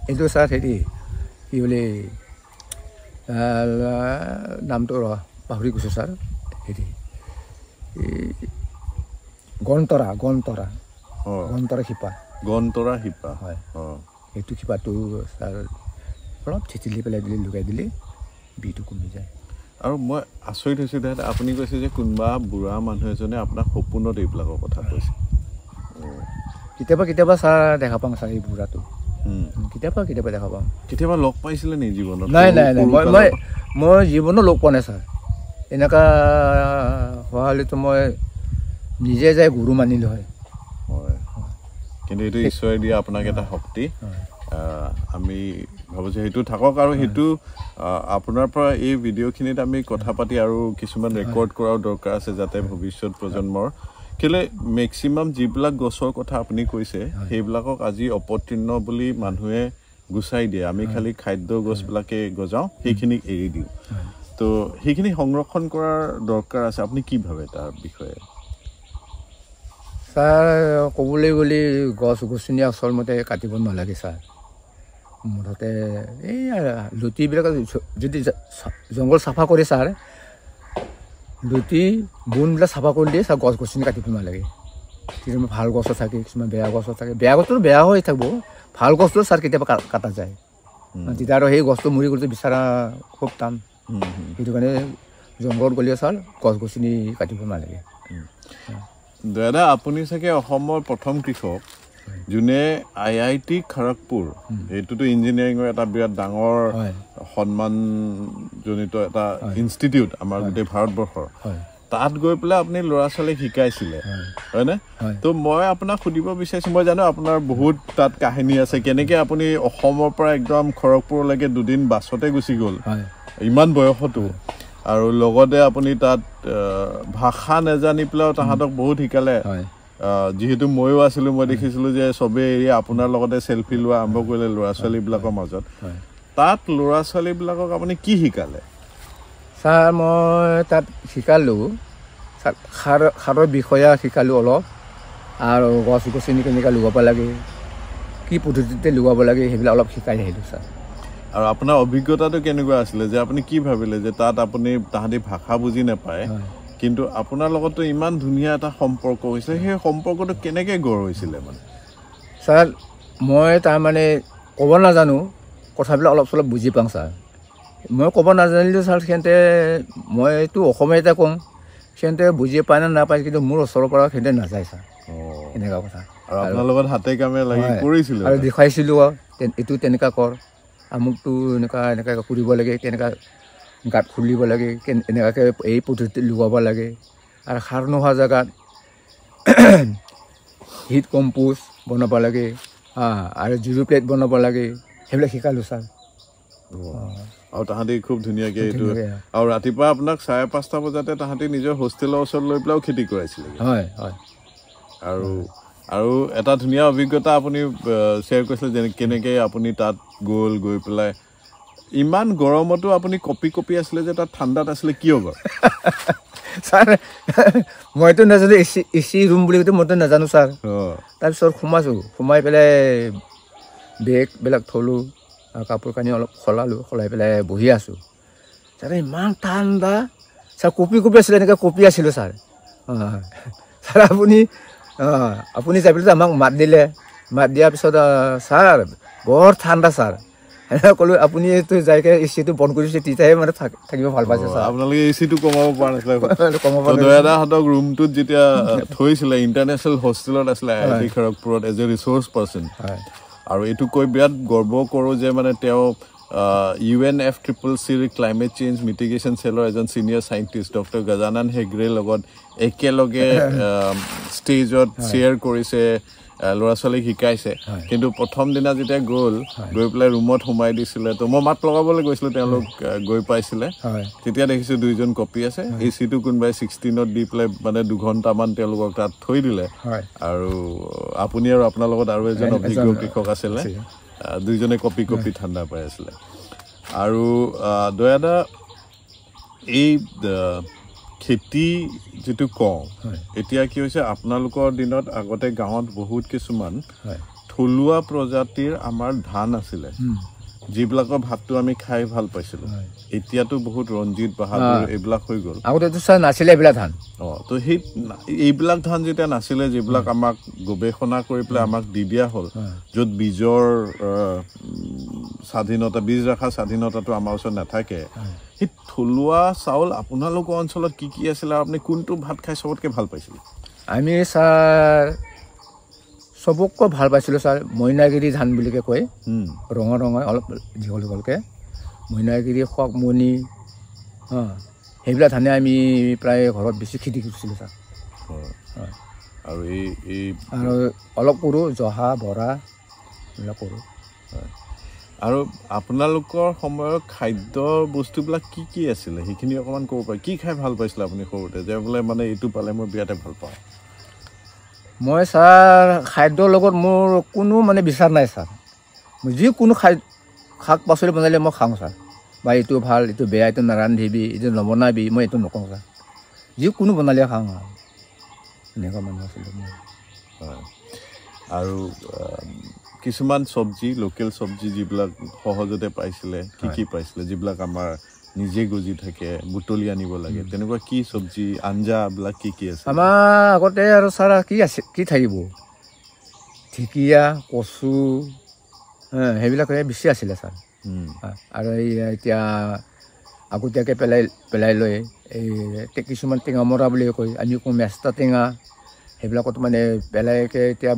এইটো ছাৰ হেৰি কি বোলে নামটো পাহৰি গৈছোঁ ছাৰ হেৰি গন্তৰা শিপা হয় সেইটো শিপাটো ছাৰ অলপ থেতিলি পেলাই দিলে লগাই দিলে বিষটো কমি যায়
আৰু মই আচৰিত হৈছোঁ দাদা আপুনি কৈছে যে কোনোবা বুঢ়া মানুহ এজনে আপোনাৰ সপোনত এইবিলাকৰ কথা কৈছে
কেতিয়াবা ছাৰ দেখা পাওঁ ছাৰ এই বুঢ়াটো কেতিয়াবা দেখা পাওঁ
কেতিয়াবা লগ পাইছিলে নি জীৱনত
নাই মই জীৱনত লগ পোৱা নাই ছাৰ এনেকুৱা হোৱা হ'লেতো মই নিজে যাই গুৰু মানিলোঁ হয়
কিন্তু এইটো ঈশ্বৰে দিয়া আপোনাক এটা শক্তি আমি ভাবোঁ যে সেইটো থাকক আৰু সেইটো আপোনাৰ পৰা এই ভিডিঅ'খিনিত আমি কথা পাতি আৰু কিছুমান ৰেকৰ্ড কৰাও দৰকাৰ আছে যাতে ভৱিষ্যত প্ৰজন্মৰ কেলে মেক্সিমাম যিবিলাক গছৰ কথা আপুনি কৈছে সেইবিলাকক আজি অপতৃণ বুলি মানুহে গুচাই দিয়ে আমি খালি খাদ্য গছবিলাকে গজাওঁ সেইখিনিক এৰি দিওঁ তো সেইখিনি সংৰক্ষণ কৰাৰ দৰকাৰ আছে আপুনি কি ভাবে তাৰ বিষয়ে
ছাৰ ক'বলৈ গ'লে গছ গছনি আচলমতে কাটিব নালাগে ছাৰ মুঠতে এই লুটিবিলাক যদি জংঘল চাফা কৰে ছাৰ লুটি বনবিলাক চাফা কৰি দিয়ে ছাৰ গছ গছনি কাটিব নালাগে কিছুমান ভাল গছো থাকে কিছুমান বেয়া গছো থাকে বেয়া গছটো বেয়া হৈ থাকিব ভাল গছটো ছাৰ কেতিয়াবা কাটা যায় তেতিয়া আৰু সেই গছটো মৰি গ'লে বিচাৰা খুব টান সেইটো কাৰণে জংঘলত গ'লে ছাৰ গছ গছনি কাটিব নালাগে
দাদা আপুনি চাগে অসমৰ প্ৰথম কৃষক যোনে IIT খড়গপুৰ এইটোতো ইঞ্জিনিয়াৰিঙৰ এটা বিৰাট ডাঙৰ সন্মানজনিত এটা ইনষ্টিটিউট আমাৰ গোটেই ভাৰতবৰ্ষৰ তাত গৈ পেলাই আপুনি ল'ৰা ছোৱালীক শিকাইছিলে হয়নে তো মই আপোনাক সুধিব বিচাৰিছোঁ মই জানো আপোনাৰ বহুত তাত কাহিনী আছে কেনেকৈ আপুনি অসমৰ পৰা একদম খড়গপুৰলৈকে 2 দিন বাছতে গুচি গ'ল ইমান বয়সতো আৰু লগতে আপুনি তাত ভাষা নেজানি পেলাইও তাহাঁতক বহুত শিকালে যিহেতু ময়ো আছিলোঁ মই দেখিছিলোঁ যে চবেই এৰি আপোনাৰ লগতে চেলফি লোৱা আৰম্ভ কৰিলে ল'ৰা ছোৱালীবিলাকৰ মাজত তাত ল'ৰা ছোৱালীবিলাকক আপুনি কি শিকালে
ছাৰ মই তাত শিকালোঁ সাৰৰ বিষয়ে শিকালোঁ অলপ আৰু গছ গছনি কেনেকৈ লগাব লাগে কি পদ্ধতিতে লগাব লাগে সেইবিলাক অলপ শিকাই আহিলোঁ ছাৰ
আৰু আপোনাৰ অভিজ্ঞতাটো কেনেকুৱা আছিলে যে আপুনি কি ভাবিলে যে তাত আপুনি তাহাঁতি ভাষা বুজি নাপায় কিন্তু আপোনাৰ লগতো ইমান ধুনীয়া এটা সম্পৰ্ক হৈছে সেই সম্পৰ্কটো কেনেকৈ গঢ় হৈছিলে মানে
ছাৰ মই তাৰমানে ক'ব নাজানো কথাবিলাক অলপ চলপ বুজি পাওঁ ছাৰ মই ক'ব নাজানিলোঁ ছাৰ সিহঁতে মইতো অসমীয়াতে কওঁ সিহঁতে বুজি পায় নে নাপায় কিন্তু মোৰ ওচৰৰ পৰা সিহঁতে নাযায় ছাৰ এনেকুৱা কথা
আৰু আপোনাৰ লগত হাতে কামে লাগি কৰিছিলোঁ
আৰু দেখুৱাইছিলোঁ এইটো তেনেকুৱা কৰ আমুকটো এনেকুৱা এনেকৈ কৰিব লাগে কেনেকুৱা গাঁত খুলিব লাগে এনেকুৱাকৈ এই পদ্ধতিত লগাব লাগে আৰু সাৰ নোহোৱা জেগাত হিট কম্পোষ্ট বনাব লাগে আৰু জিৰ' প্লেট বনাব লাগে সেইবিলাক শিকালোঁ ছাৰ
আৰু তাহাঁতি খুব ধুনীয়াকৈ এইটো আৰু ৰাতিপুৱা আপোনাক 5:30 বজাতে তাহাঁতি নিজৰ হোষ্টেলৰ ওচৰত লৈ পেলাইও খেতি কৰাইছিলে
হয় হয়
আৰু এটা ধুনীয়া অভিজ্ঞতা আপুনি শ্বেয়াৰ কৰিছিলে যে কেনেকৈ আপুনি তাত গৈ পেলাই ইমান গৰমতো আপুনি কপি আছিলে যে তাত ঠাণ্ডাত আছিলে কিয় বাৰু
ছাৰ মইতো নাজানো এচি ৰুম বুলি মইতো নাজানো ছাৰ তাৰপিছত সোমাই পেলাই বেগবিলাক থলোঁ কাপোৰ কানি অলপ সলাই পেলাই বহি আছোঁ ছাৰ ইমান ঠাণ্ডা ছাৰ কপি আছিলে এনেকৈ কপি আছিলোঁ ছাৰ ছাৰ আপুনি যাই পেলাই আমাক মাত দিয়াৰ পিছত ছাৰ বৰ ঠাণ্ডা ছাৰ এনেকৈ ক'লোঁ আপুনি এইটো যাইকৈ এচিটো বন্ধ কৰিছে তেতিয়াহে মানে থাকিব ভাল পাইছে ছাৰ
আপোনালোকে এচিটো কমাব পৰা নাছিলে দয়াদাহঁতক ৰুমটোত যেতিয়া থৈছিলে ইণ্টাৰনেশ্যনেল হোষ্টেলত আছিলে IIT খড়গপুৰত এজ এ ৰিচ'ৰ্চ পাৰ্চন আৰু এইটো কৈ বিৰাট গৰ্ব কৰোঁ যে মানে তেওঁ UNFCCC ক্লাইমেট চেঞ্জ মিটিগেশ্যন চেলৰ এজন ছিনিয়ৰ চাইণ্টিষ্ট ডক্টৰ গজানন হেগড়েৰ লগত একেলগে ষ্টেজত শ্বেয়াৰ কৰিছে ল'ৰা ছোৱালীক শিকাইছে কিন্তু প্ৰথম দিনা যেতিয়া গৈ পেলাই ৰুমত সোমাই দিছিলে তো মই মাত লগাবলৈ গৈছিলোঁ তেওঁলোক গৈ পাইছিলে তেতিয়া দেখিছোঁ দুইজন কপি আছে এচিটো কোনোবাই 16ত দি পেলাই মানে 2 ঘণ্টামান তেওঁলোকক তাত থৈ দিলে আৰু আপুনি আৰু আপোনাৰ লগত আৰু এজন অভিজ্ঞ কৃষক আছিলে দুইজনে কপি ঠাণ্ডা পাই আছিলে আৰু দয়াদা এই খেতি যেটো কওঁ এতিয়া কি হৈছে আপোনালোকৰ দিনত আগতে গাঁৱত বহুত কিছুমান থলুৱা প্ৰজাতিৰ আমাৰ ধান আছিলে যিবিলাকৰ ভাতটো আমি খাই ভাল পাইছিলোঁ এতিয়াতো বহুত ৰঞ্জিত বাহাদুৰ এইবিলাক হৈ গ'ল
আগতেতো ছাৰ নাছিলে এইবিলাক ধান
তো সেই এইবিলাক ধান যেতিয়া নাছিলে যিবিলাক আমাক গৱেষণা কৰি পেলাই আমাক দি দিয়া হ'ল য'ত বীজৰ স্বাধীনতা বীজ ৰখা স্বাধীনতাটো আমাৰ ওচৰত নাথাকে সেই থলুৱা চাউল আপোনালোকৰ অঞ্চলত কি আছিলে আপুনি কোনটো ভাত খাই চবতকৈ ভাল পাইছিলে
আমি ছাৰ চবতকৈ ভাল পাইছিলোঁ ছাৰ মইনাগিৰি ধান বুলিকৈ কয় ৰঙা অলপ দীঘলকৈ মইনাগিৰি খোৱাকমণি সেইবিলাক ধানে আমি প্ৰায় ঘৰত বেছি খেতি কৰিছিলোঁ ছাৰ
আৰু
আৰু অলপ কৰোঁ জহা বৰা এইবিলাক কৰোঁ
আৰু আপোনালোকৰ সময়ৰ খাদ্য বস্তুবিলাক কি আছিলে সেইখিনি অকণমান ক'ব পাৰে কি খাই ভাল পাইছিলে আপুনি সৰুতে যে বোলে মানে এইটো পালে মই বিৰাটে ভাল পাওঁ
মই ছাৰ খাদ্যৰ লগত মোৰ কোনো মানে বিচাৰ নাই ছাৰ যিকোনো শাক পাচলি বনালে মই খাওঁ ছাৰ বা এইটো ভাল এইটো বেয়া এইটো নাৰান্ধিবি এইটো নবনাবি মই এইটো নকওঁ ছাৰ যিকোনো বনালে খাওঁ এনেকুৱা মানুহ আছিলে মই
আৰু কিছুমান চব্জি লোকেল চব্জি যিবিলাক সহজতে পাইছিলে কি পাইছিলে যিবিলাক আমাৰ নিজে গজি থাকে বুটলি আনিব লাগে তেনেকুৱা কি চব্জি আঞ্জাবিলাক কি আছে
আমাৰ আগতে আৰু ছাৰ কি থাকিব ঢেকীয়া কচু সেইবিলাকে বেছি আছিলে ছাৰ আৰু এই এতিয়া আগতীয়াকৈ পেলাই লৈ এই কিছুমান টেঙা মৰা বুলি কয় আমি কওঁ মেষ্টা টেঙা সেইবিলাকত মানে পেলাইকৈ এতিয়া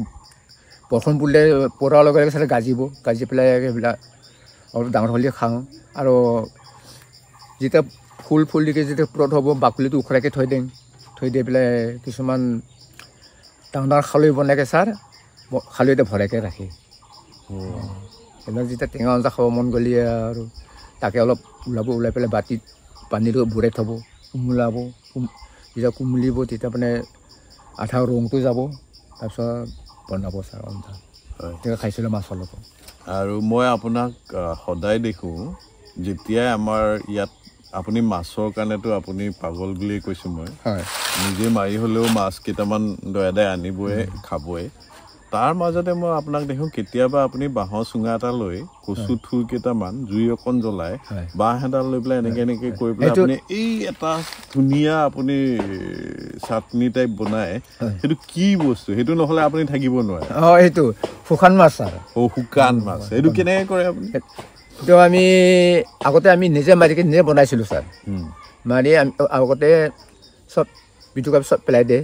বৰষুণ পৰিলে পৰাৰ লগে লগে চালে গাজি পেলাই সেইবিলাক অলপ ডাঙৰ হ'লে খাওঁ আৰু যেতিয়া ফুলিকৈ যেতিয়া পুৰত হ'ব বাকলিটো উখৰাকৈ থৈ দি পেলাই কিছুমান ডাঙৰ খালৈ বনাইকৈ ছাৰ খালৈতে ভৰাইকৈ ৰাখে সেইবিলাক যেতিয়া টেঙা আঞ্জা খাব মন গ'লে আৰু তাকে অলপ ওলাই পেলাই বাতিত পানীটো বুৰাই থ'ব কোমলাব যেতিয়া কোমলিব তেতিয়া মানে আঠা ৰংটো যাব তাৰপিছত বনাব ছাৰ আঞ্জা তেতিয়া খাইছিলোঁ মাছৰ লগত
আৰু মই আপোনাক সদায় দেখোঁ যেতিয়াই আমাৰ ইয়াত আপুনি মাছৰ কাৰণেতো আপুনি পাগল বুলিয়ে কৈছোঁ মই নিজে মাৰি হ'লেও মাছ কেইটামান দয়াদাই আনিবই খাবই তাৰ মাজতে মই আপোনাক দেখোঁ কেতিয়াবা আপুনি বাঁহৰ চুঙা এটা লৈ কচু থুৰ কেইটামান জুই অকণ জ্বলাই বাঁহ এডাল লৈ পেলাই এনেকৈ কৰি পেলাই আপুনি এই এটা ধুনীয়া আপুনি চাটনি টাইপ বনাই সেইটো কি বস্তু সেইটো নহ'লে আপুনি থাকিব নোৱাৰে
সেইটো শুকান মাছ ছাৰ
শুকান মাছ সেইটো কেনেকৈ কৰে আপুনি
সেইটো আমি আগতে আমি নিজে মাৰিকে নিজে বনাইছিলোঁ ছাৰ মাৰি আগতে চব পিটুকা চব পেলাই দিয়ে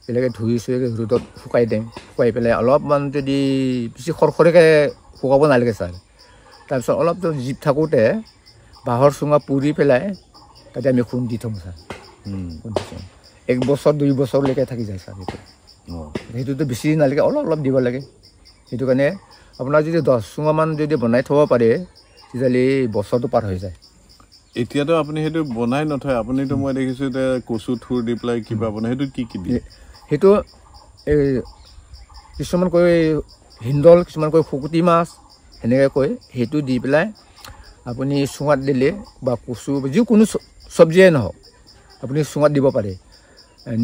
বেলেগে ধুই চুই ৰ'দত শুকাই দিওঁ শুকাই পেলাই অলপমান যদি বেছি খৰখৰীকৈ শুকাব নালাগে ছাৰ তাৰপিছত অলপ জীপ থাকোঁতে বাঁহৰ চুঙা পুৰি পেলাই তাতে আমি খুন্দি দি থওঁ ছাৰ খুন্দি থওঁ 1 বছৰ 2 বছৰলৈকে থাকি যায় ছাৰ সেইটো সেইটোতো বেছি নালাগে অলপ অলপ দিব লাগে সেইটো কাৰণে আপোনাৰ যদি 10 চুঙামান যদি বনাই থ'ব পাৰে তেতিয়াহ'লে বছৰটো পাৰ হৈ যায়
এতিয়াতো আপুনি সেইটো বনাই নথয় আপুনিতো মই দেখিছোঁ যে কচু থুৰ দি পেলাই কিবা বনাই সেইটো কি দিয়ে
সেইটো এই কিছুমান কয় হিন্দল কিছুমান কয় শুকুতি মাছ সেনেকৈ কয় সেইটো দি পেলাই আপুনি চুঙাত দিলে বা কচু যিকোনো চব্জিয়ে নহওক আপুনি চুঙাত দিব পাৰে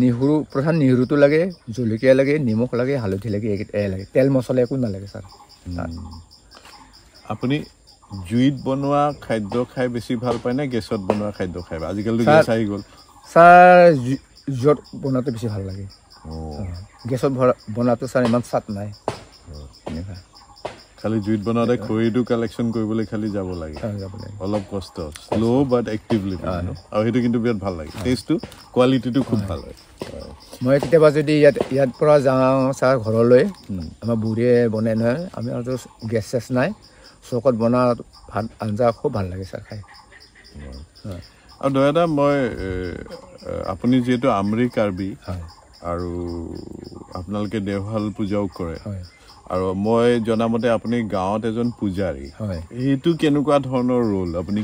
নিহুৰু প্ৰধান নিহুৰুটো লাগে জলকীয়া লাগে নিমখ লাগে হালধি লাগে এয়াই লাগে তেল মছলা একো নালাগে ছাৰ
আপুনি জুইত বনোৱা খাদ্য খাই বেছি ভাল পায় নে গেছত বনোৱা খাদ্য খাই আজিকালিতো গেছ আহি গ'ল
ছাৰ জুইত বনোৱাটো বেছি ভাল লাগে গেছত বনোৱাটো ছাৰ ইমান স্বাদ নাই
খালি জুইত বনাওঁতে খৰিটো কালেকশ্যন কৰিবলৈ খালি যাব লাগে অলপ কষ্ট শ্ল' বাট এক্টিভলি আৰু সেইটো কিন্তু বিৰাট ভাল লাগে টেষ্টটো কোৱালিটিটো খুব ভাল হয়
মই কেতিয়াবা যদি ইয়াত পৰা যাওঁ ছাৰ ঘৰলৈ আমাৰ বুঢ়ীয়ে বনাই নহয় আমি আৰু গেছ চেছ নাই চৌকত বনোৱা ভাত আঞ্জা খুব ভাল লাগে ছাৰ খাই
আৰু দয়াদা মই আপুনি যিহেতু আমৰি কাৰ্বি আৰু আপোনালোকে দেওশাল পূজাও কৰে আৰু মই জনামতে আপুনি গাঁৱত এজন পূজাৰী সেইটো কেনেকুৱা ধৰণৰ ৰোল আপুনি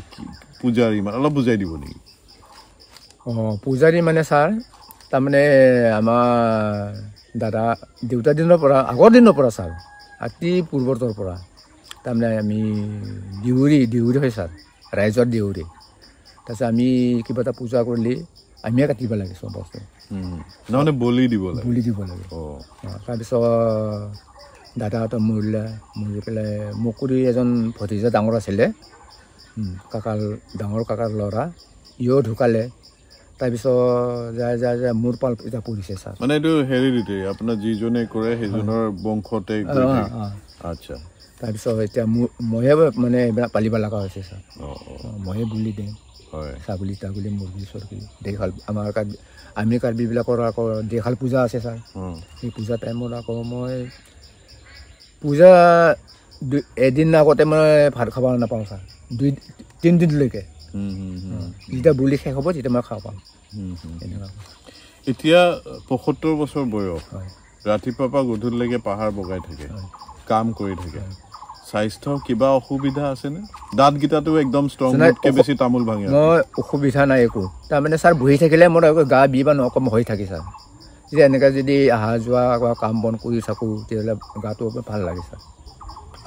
পূজাৰী মানে অলপ বুজাই দিব নেকি
পূজাৰী মানে ছাৰ তাৰমানে আমাৰ দাদা দেউতাৰ দিনৰ পৰা আগৰ দিনৰ পৰা ছাৰ অতি পূৰ্বতৰ পৰা তাৰমানে আমি দেউৰী হয় ছাৰ ৰাইজৰ দেউৰী তাৰপিছত আমি কিবা এটা পূজা কৰিলে আমিয়ে কাটিব লাগে চব বস্তু
নহ'লে বলি দিব লাগে
তাৰপিছত দাদাহঁতৰ মৰি পেলাই মুকুৰী এজন ভতিজা ডাঙৰ আছিলে ডাঙৰ কাকাৰ ল'ৰা ইও ঢুকালে তাৰপিছত যায় মোৰ পাল এতিয়া পৰিছে ছাৰ
মানে এইটো হেৰিডিটেৰী আপোনাৰ যিজনে কৰে সেইজনৰ বংশতে আচ্ছা
তাৰপিছত এতিয়া ময়ে মানে এইবিলাক পালিব লগা হৈছে ছাৰ ময়ে বুলি দিওঁ ছাগলী তাগলী মুৰ্গী চৰ্গী দেশাল আমাৰ আমি কাৰ্বিবিলাকৰ আকৌ দেশাল পূজা আছে ছাৰ সেই পূজা টাইমত আকৌ মই পূজা এদিন আগতে মই ভাত খাব নাপাওঁ ছাৰ 2-3 দিনলৈকে যেতিয়া বুলি শেষ হ'ব তেতিয়া মই খাব পাম
এতিয়া ৭৫ বছৰ বয়স ৰাতিপুৱাৰ পৰা গধূলিলৈকে পাহাৰ বগাই থাকে কাম কৰি থাকে স্বাস্থ্য কিবা অসুবিধা আছেনে দাঁতকেইটাতো একদম ষ্ট্ৰং কে বেছি তামোল ভাঙে
মই অসুবিধা নাই একো তাৰমানে ছাৰ বহি থাকিলে মোৰ গা বি বা নকম হৈ থাকে ছাৰ যেতিয়া এনেকৈ যদি অহা যোৱা কাম বন কৰি থাকোঁ তেতিয়াহ'লে গাটো ভাল লাগে ছাৰ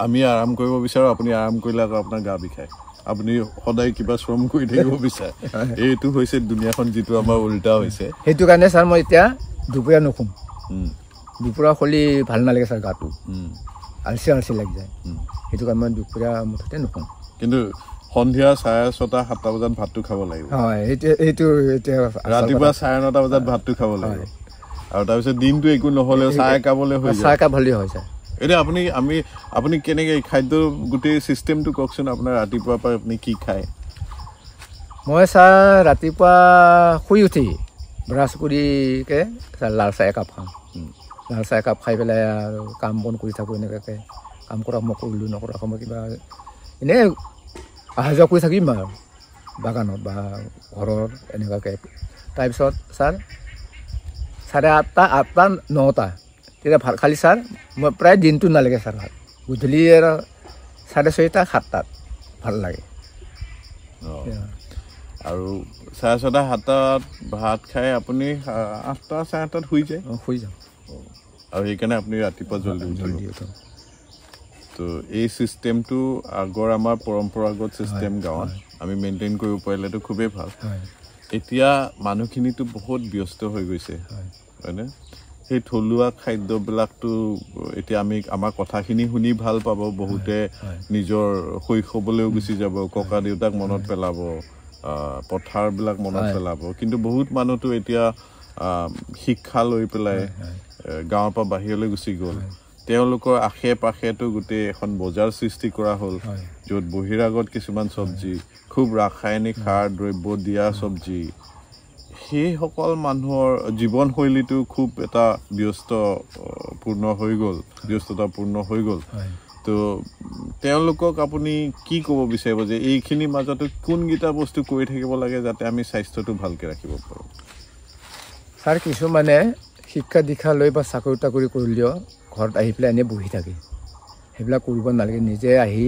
আমি আৰাম কৰিব বিচাৰোঁ আপুনি আৰাম কৰিলে আকৌ আপোনাৰ গা বিষায় আপুনি সদায় কিবা শ্ৰম কৰি থাকিব বিচাৰে এইটো হৈছে দুনিয়াখন যিটো আমাৰ উল্টা হৈছে
সেইটো কাৰণে ছাৰ মই এতিয়া দুপৰীয়া নুশুম দুপৰীয়া খলি ভাল নালাগে ছাৰ গাটো আলচি লাগি যায় সেইটো কাৰণে মই দুপৰীয়া মুঠতে নুশুম
কিন্তু সন্ধিয়া 6:30-7 বজাত ভাতটো খাব লাগিব
হয় এইটো
ৰাতিপুৱা 9:30 বজাত ভাতটো খাব লাগিব আৰু তাৰপিছত দিনটো একো নহ'লেও চাহ একাপলৈ হৈ যায়
চাহ একাপ হ'লেই হৈ যায়
এতিয়া আপুনি কেনেকৈ খাদ্য গোটেই চিষ্টেমটো কওকচোন আপোনাৰ ৰাতিপুৱাৰ পৰা আপুনি কি খায়
মই ছাৰ ৰাতিপুৱা শুই উঠি ব্ৰাছ কৰিকে লাল চাহ একাপ খাওঁ লাল চাহ একাপ খাই পেলাই আৰু কাম বন কৰি থাকোঁ এনেকুৱাকৈ কাম কৰা মই কৰিলোঁ নকৰা সময় কিবা এনেই অহা যোৱা কৰি থাকিম আৰু বাগানত বা ঘৰৰ এনেকুৱাকৈ তাৰপিছত ছাৰ 8:30-9টা তেতিয়া ভাত খালি ছাৰ মই প্ৰায় দিনটো নালাগে ছাৰ ভাত গধূলি আৰু 6:30-7টাত ভাল লাগে
আৰু 6:30-7টাত ভাত খাই আপুনি 8টা 8:30টাত শুই যায়
শুই যাওঁ
আৰু সেইকাৰণে আপুনি ৰাতিপুৱা জলদি উঠিব তো এই চিষ্টেমটো আগৰ আমাৰ পৰম্পৰাগত চিষ্টেম গাঁৱত আমি মেইনটেইন কৰিব পাৰিলেতো খুবেই ভাল এতিয়া মানুহখিনিতো বহুত ব্যস্ত হৈ গৈছে হয়নে সেই থলুৱা খাদ্যবিলাকতো এতিয়া আমি আমাৰ কথাখিনি শুনি ভাল পাব বহুতে নিজৰ শৈশৱলৈও গুচি যাব ককা দেউতাক মনত পেলাব পথাৰবিলাক মনত পেলাব কিন্তু বহুত মানুহতো এতিয়া শিক্ষা লৈ পেলাই গাঁৱৰ পৰা বাহিৰলৈ গুচি গ'ল তেওঁলোকৰ আশে পাশেতো গোটেই এখন বজাৰ সৃষ্টি কৰা হ'ল য'ত বহিৰাগত কিছুমান চব্জি খুব ৰাসায়নিক সাৰ দ্ৰব্য দিয়া চব্জি সেইসকল মানুহৰ জীৱনশৈলীটো খুব এটা ব্যস্ততাপূৰ্ণ হৈ গ'ল তো তেওঁলোকক আপুনি কি ক'ব বিচাৰিব যে এইখিনি মাজতে কোনকেইটা বস্তু কৰি থাকিব লাগে যাতে আমি স্বাস্থ্যটো ভালকৈ ৰাখিব পাৰোঁ
ছাৰ কিছুমানে শিক্ষা দীক্ষা লৈ বা চাকৰি তাকৰি কৰিলেও ঘৰত আহি পেলাই এনেই বহি থাকে সেইবিলাক কৰিব নালাগে নিজে আহি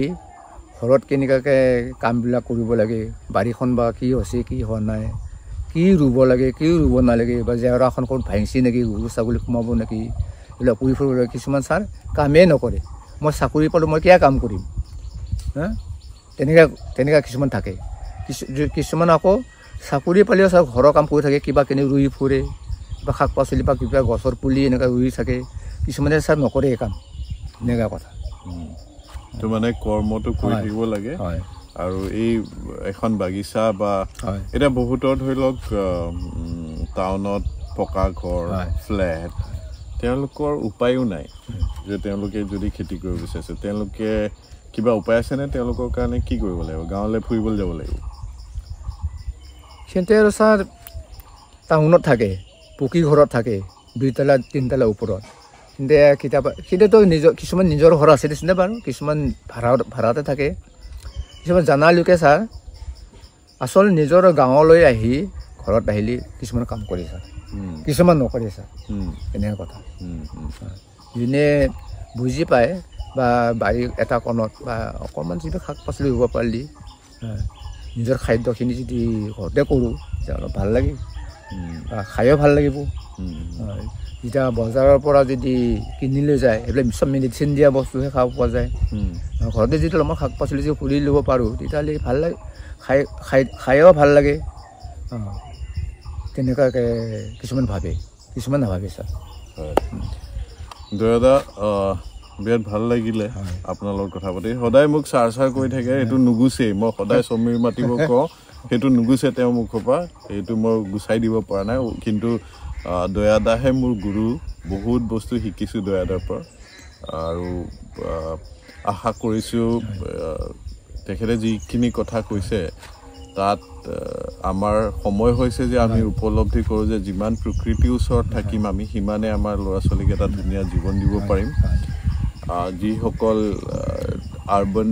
ঘৰত কেনেকুৱাকৈ কামবিলাক কৰিব লাগে বাৰীখন বা কি হৈছে কি হোৱা নাই কি ৰুব লাগে কি ৰুব নালাগে বা জেওৰাখন ক'ত ভাঙিছে নেকি গৰু ছাগলী সোমাব নেকি এইবিলাক কৰি ফুৰিব লাগে কিছুমান ছাৰ কামেই নকৰে মই চাকৰি পালোঁ মই কিয় কাম কৰিম হা তেনেকুৱা কিছুমান থাকে কিছুমান আকৌ চাকৰি পালেও ছাৰ ঘৰৰ কাম কৰি থাকে কিবা কিনি ৰুই ফুৰে বা শাক পাচলি বা কিবা গছৰ পুলি এনেকুৱা ৰুই থাকে কিছুমানে ছাৰ নকৰে কাম এনেকুৱা কথা
তো মানে কৰ্মটো কৰি থাকিব লাগে আৰু এই এখন বাগিচা বা এতিয়া বহুতৰ ধৰি লওক টাউনত পকা ঘৰ ফ্লেট তেওঁলোকৰ উপায়ো নাই যে তেওঁলোকে যদি খেতি কৰিব বিচাৰিছে তেওঁলোকে কিবা উপায় আছেনে তেওঁলোকৰ কাৰণে কি কৰিব লাগিব গাঁৱলৈ ফুৰিবলৈ যাব লাগিব
সিহঁতে আৰু ছাৰ টাউনত থাকে পকী ঘৰত থাকে 2তলা 3তলা ওপৰত কিন্তু সিহঁতেতো কিছুমান নিজৰ ঘৰ আছে দেচোন বাৰু কিছুমান ভাড়াতে থাকে কিছুমান জানা লোকে ছাৰ আচল নিজৰ গাঁৱলৈ আহি ঘৰত আহিলে কিছুমান কাম কৰে ছাৰ কিছুমান নকৰে ছাৰ এনেকুৱা কথা যোনে বুজি পায় বা বাৰী এটা কণত বা অকণমান যদি শাক পাচলি ৰুব পাৰিলে নিজৰ খাদ্যখিনি যদি ঘৰতে কৰোঁ তেতিয়া অলপ ভাল লাগে বা খায়ো ভাল লাগিব যেতিয়া বজাৰৰ পৰা যদি কিনি লৈ যায় এইবিলাক চব মেডিচিন দিয়া বস্তুহে খাব পোৱা যায় ঘৰতে যদি অলপমান শাক পাচলি যদি কৰি ল'ব পাৰোঁ তেতিয়াহ'লে ভাল লাগে খায়ো ভাল লাগে তেনেকুৱাকৈ কিছুমান ভাবে কিছুমান নাভাবে ছাৰ
দাদা বিৰাট ভাল লাগিলে আপোনাৰ লগত কথা পাতি সদায় মোক চাৰ কৰি থাকে এইটো নুগুচেই মই সদায় সমীৰ মাতিব কওঁ সেইটো নুগুচে তেওঁৰ মুখৰ পৰা সেইটো মই গুচাই দিব পৰা নাই কিন্তু দয়াদাহে মোৰ গুৰু বহুত বস্তু শিকিছোঁ দয়াদাৰ পৰা আৰু আশা কৰিছোঁ তেখেতে যিখিনি কথা কৈছে তাত আমাৰ সময় হৈছে যে আমি উপলব্ধি কৰোঁ যে যিমান প্ৰকৃতিৰ ওচৰত থাকিম আমি সিমানে আমাৰ ল'ৰা ছোৱালীক এটা ধুনীয়া জীৱন দিব পাৰিম যিসকল আৰ্বান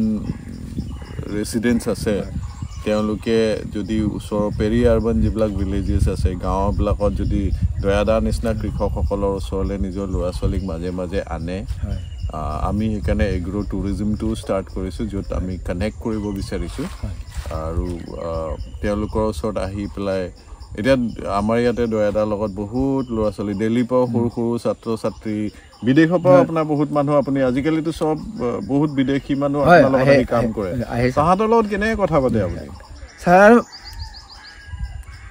ৰেচিডেণ্টছ আছে তেওঁলোকে যদি ওচৰৰ পেৰি আৰ্বান যিবিলাক ভিলেজেছ আছে গাঁওবিলাকত যদি দয়াদাৰ নিচিনা কৃষকসকলৰ ওচৰলৈ নিজৰ ল'ৰা ছোৱালীক মাজে মাজে আনে আমি সেইকাৰণে এগ্ৰ' টুৰিজিমটোও ষ্টাৰ্ট কৰিছোঁ য'ত আমি কানেক্ট কৰিব বিচাৰিছোঁ আৰু তেওঁলোকৰ ওচৰত আহি পেলাই এতিয়া আমাৰ ইয়াতে দয়াদাৰ লগত বহুত ল'ৰা ছোৱালী দিল্লীৰ পৰাও সৰু সৰু ছাত্ৰ ছাত্ৰী বিদেশৰ পৰাও আপোনাৰ বহুত মানুহ আপুনি আজিকালিতো চব বহুত বিদেশী মানুহ আপোনাৰ লগত আহি কাম কৰে তাহাঁতৰ লগত কেনেকৈ কথা পাতে আপুনি
ছাৰ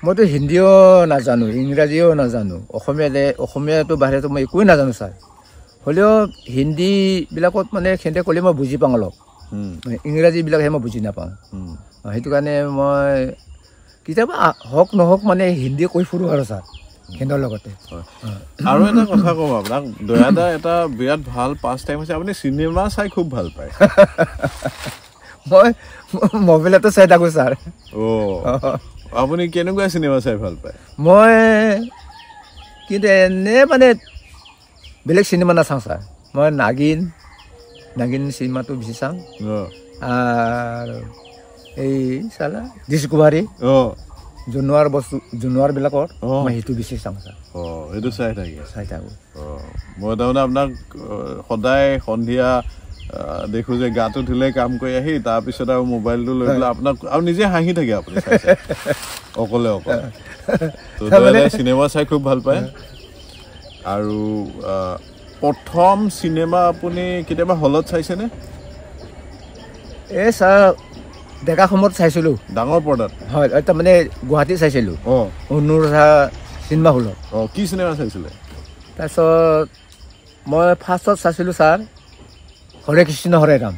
মইতো হিন্দীও নাজানো ইংৰাজীও নাজানো অসমীয়াটো বাহিৰতো মই একোৱেই নাজানো ছাৰ হ'লেও হিন্দীবিলাকত মানে সিহঁতে ক'লে মই বুজি পাওঁ অলপ ইংৰাজীবিলাকহে মই বুজি নাপাওঁ সেইটো কাৰণে মই কেতিয়াবা হওক নহওক মানে হিন্দী কৈ ফুৰোঁ আৰু ছাৰ সিহঁতৰ লগতে
আৰু এটা কথা কওঁ আপোনাক দয়াদা এটা বিৰাট ভাল পাছ টাইম হৈছে আপুনি চিনেমা চাই খুব ভাল পায়
মই মোবাইলতো চাই থাকোঁ ছাৰ
আপুনি কেনেকুৱা চিনেমা চাই ভাল পায়
মই কিন্তু এনে মানে বেলেগ চিনেমা নাচাওঁ ছাৰ মই নাগিন চিনেমাটো বেছি চাওঁ আৰু এই চালা ডিস্কভাৰী জনোৱাৰবিলাকৰ মই সেইটো বেছি চাওঁ ছাৰ
সেইটো চাই থাকোঁ
চাই থাকোঁ
মই তাৰমানে আপোনাক সদায় সন্ধিয়া দেখো যে গাটো ধুলে কাম কৰি আহি তাৰপিছত আৰু মোবাইলটো লৈ পেলাই আপোনাক আৰু নিজে হাঁহি থাকে আপুনি অকলে অকলে চিনেমা চাই খুব ভাল পায় আৰু প্ৰথম চিনেমা আপুনি কেতিয়াবা হলত চাইছেনে
এই ছাৰ ডেকা সময়ত চাইছিলোঁ
ডাঙৰ পৰ্দাত
হয় তাৰমানে গুৱাহাটী চাইছিলোঁ অনুৰাধা চিনেমা হলত
কি চিনেমা চাইছিলে
তাৰপিছত মই ফাৰ্ষ্টত চাইছিলোঁ ছাৰ হৰে কৃষ্ণ হৰে ৰাম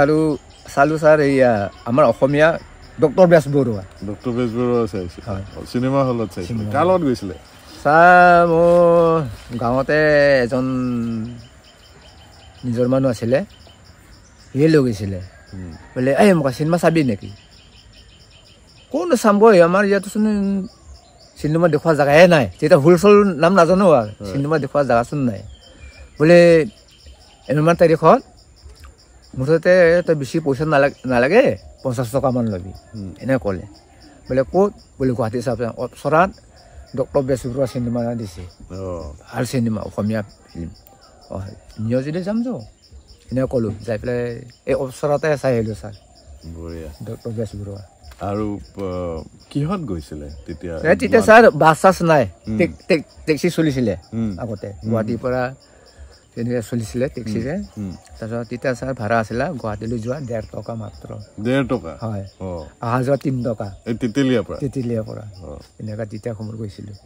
আৰু চালোঁ ছাৰ এয়া আমাৰ অসমীয়া ডক্টৰ বেজবৰুৱা
চাইছিল চিনেমা হলত চাইছিলে কাৰ লগত গৈছিলে
ছাৰ মোৰ গাঁৱতে এজন নিজৰ মানুহ আছিলে সিয়ে লৈ গৈছিলে বোলে এই মোক চিনেমা চাবি নেকি কোন চাব আমাৰ ইয়াতচোন চিনেমা দেখুওৱা জেগাহে নাই তেতিয়া হোলচেল নাম নাজানো আৰু চিনেমা দেখুওৱা জেগাচোন নাই বোলে এনেমান তাৰিখত মুঠতে তই বেছি পইচা নালাগে 50 টকামান ল'বি এনে ক'লে বোলে ক'ত বোলে গুৱাহাটী চাব অপচৰাত ডক্টৰ বেজবৰুৱা চিনেমা দিছে ভাল চিনেমা অসমীয়া ফিল্ম নিয় যদি যাম যাওঁ এনে ক'লোঁ যাই পেলাই এই অপচৰাতে চাই আহিলোঁ ছাৰ ডক্টৰ বেজবৰুৱা
আৰু কিহত গৈছিলে তেতিয়া
তেতিয়া ছাৰ বাছ চাছ নাই টেক্সি চলিছিলে আগতে গুৱাহাটীৰ পৰা তেনেকৈ চলিছিলে টেক্সিৰে তাৰপিছত তেতিয়া ছাৰ ভাড়া আছিলে গুৱাহাটীলৈ যোৱা 1.5 টকা মাত্ৰ
1.5 টকা
হয় অহা যোৱা 3 টকা তেতেলীয়াৰ পৰা এনেকুৱা তেতিয়া সময়ত গৈছিলোঁ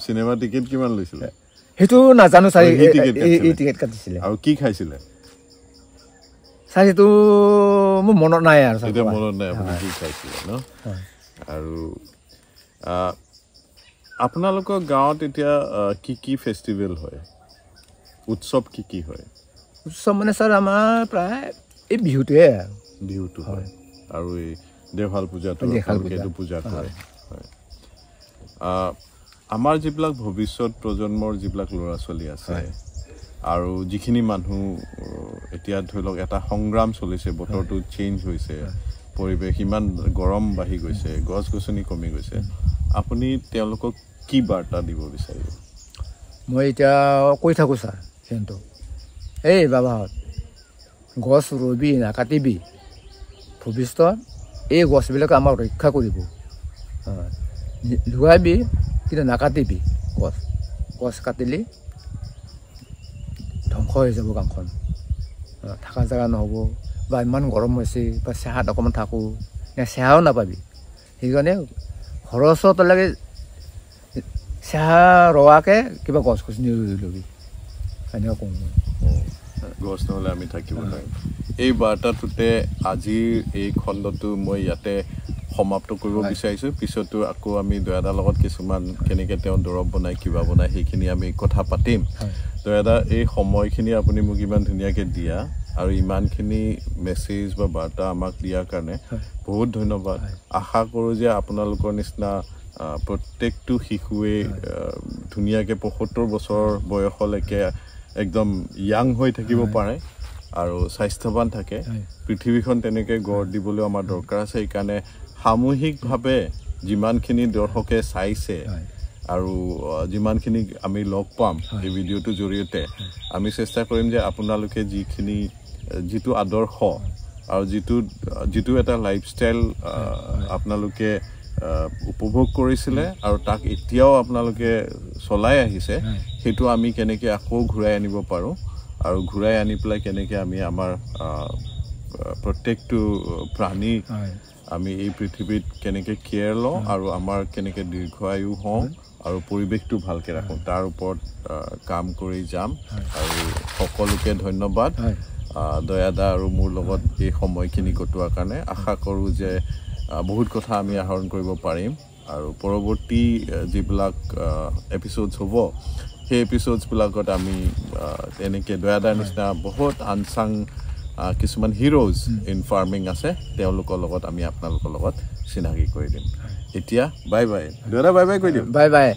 চিনেমা টিকেট কিমান লৈছিলে
সেইটো নাজানো ছাৰ এই টিকেট কাটিছিলে
আৰু কি খাইছিলে
ছাৰ সেইটো মোৰ মনত নাই আৰু
এতিয়া মনত নাই আপুনি কি খাইছিলে ন আৰু আপোনালোকৰ গাঁৱত এতিয়া কি ফেষ্টিভেল হয় উৎসৱ কি হয়
উৎসৱ মানে ছাৰ আমাৰ প্ৰায় এই বিহুটোৱে আৰু
বিহুটো হয় আৰু এই দেওশাল পূজাটো পূজা কৰে হয় আমাৰ যিবিলাক ভৱিষ্যত প্ৰজন্মৰ যিবিলাক ল'ৰা ছোৱালী আছে আৰু যিখিনি মানুহ এতিয়া ধৰি লওক এটা সংগ্ৰাম চলিছে বতৰটো চেঞ্জ হৈছে পৰিৱেশ ইমান গৰম বাঢ়ি গৈছে গছ গছনি কমি গৈছে আপুনি তেওঁলোকক কি বাৰ্তা দিব বিচাৰিব
মই এতিয়া কৈ থাকোঁ ছাৰ সিহঁতক এই বাবাহঁত গছ ৰুবি নাকাটিবি ভৱিষ্যত এই গছবিলাকে আমাক ৰক্ষা কৰিব লগাবি কিন্তু নাকাটিবি গছ কাটিলি ধ্বংস হৈ যাব গাঁওখন থকা জেগা নহ'ব বা ইমান গৰম হৈছে বা চেহাত অকণমান থাকোঁ চেহাও নাপাবি সেইকাৰণে ঘৰৰ ওচৰত লাগে চেহা ৰোৱাকৈ কিবা গছ গছনি ৰুই ল'বি এনেকুৱা কওঁ
গছ নহ'লে আমি থাকিব নোৱাৰিম এই বাৰ্তাটোতে আজিৰ এই খণ্ডটো মই ইয়াতে সমাপ্ত কৰিব বিচাৰিছোঁ পিছতো আকৌ আমি দয়াদাৰ লগত কিছুমান কেনেকৈ তেওঁ দৰৱ বনায় কিবা বনায় সেইখিনি আমি কথা পাতিম দয়াদা এই সময়খিনি আপুনি মোক ইমান ধুনীয়াকৈ দিয়া আৰু ইমানখিনি মেছেজ বা বাৰ্তা আমাক দিয়াৰ কাৰণে বহুত ধন্যবাদ আশা কৰোঁ যে আপোনালোকৰ নিচিনা প্ৰত্যেকটো শিশুৱে ধুনীয়াকৈ 75 বছৰ বয়সলৈকে একদম য়াং হৈ থাকিব পাৰে আৰু স্বাস্থ্যৱান থাকে পৃথিৱীখন তেনেকৈ গঢ় দিবলৈ আমাৰ দৰকাৰ আছে সেইকাৰণে সামূহিকভাৱে যিমানখিনি দৰ্শকে চাইছে আৰু যিমানখিনি আমি লগ পাম এই ভিডিঅ'টোৰ জৰিয়তে আমি চেষ্টা কৰিম যে আপোনালোকে যিটো আদৰ্শ আৰু যিটো এটা লাইফষ্টাইল আপোনালোকে উপভোগ কৰিছিলে আৰু তাক এতিয়াও আপোনালোকে চলাই আহিছে সেইটো আমি কেনেকৈ আকৌ ঘূৰাই আনিব পাৰোঁ আৰু ঘূৰাই আনি পেলাই কেনেকৈ আমি আমাৰ প্ৰত্যেকটো প্ৰাণী আমি এই পৃথিৱীত কেনেকৈ কেয়াৰ লওঁ আৰু আমাৰ কেনেকৈ দীৰ্ঘায়ু হওঁ আৰু পৰিৱেশটো ভালকৈ ৰাখোঁ তাৰ ওপৰত কাম কৰি যাম আৰু সকলোকে ধন্যবাদ দয়াদা আৰু মোৰ লগত এই সময়খিনি কটোৱাৰ কাৰণে আশা কৰোঁ যে বহুত কথা আমি আহৰণ কৰিব পাৰিম আৰু পৰৱৰ্তী যিবিলাক এপিছ'ডছ হ'ব সেই এপিছ'ডছবিলাকত আমি এনেকৈ দয়াদাৰ নিচিনা বহুত আনচাং কিছুমান হিৰোজ ইন ফাৰ্মিং আছে তেওঁলোকৰ লগত আমি আপোনালোকৰ লগত চিনাকি কৰি দিম এতিয়া বাই বাই দাদা বাই বাই কৈ দিম
বাই বাই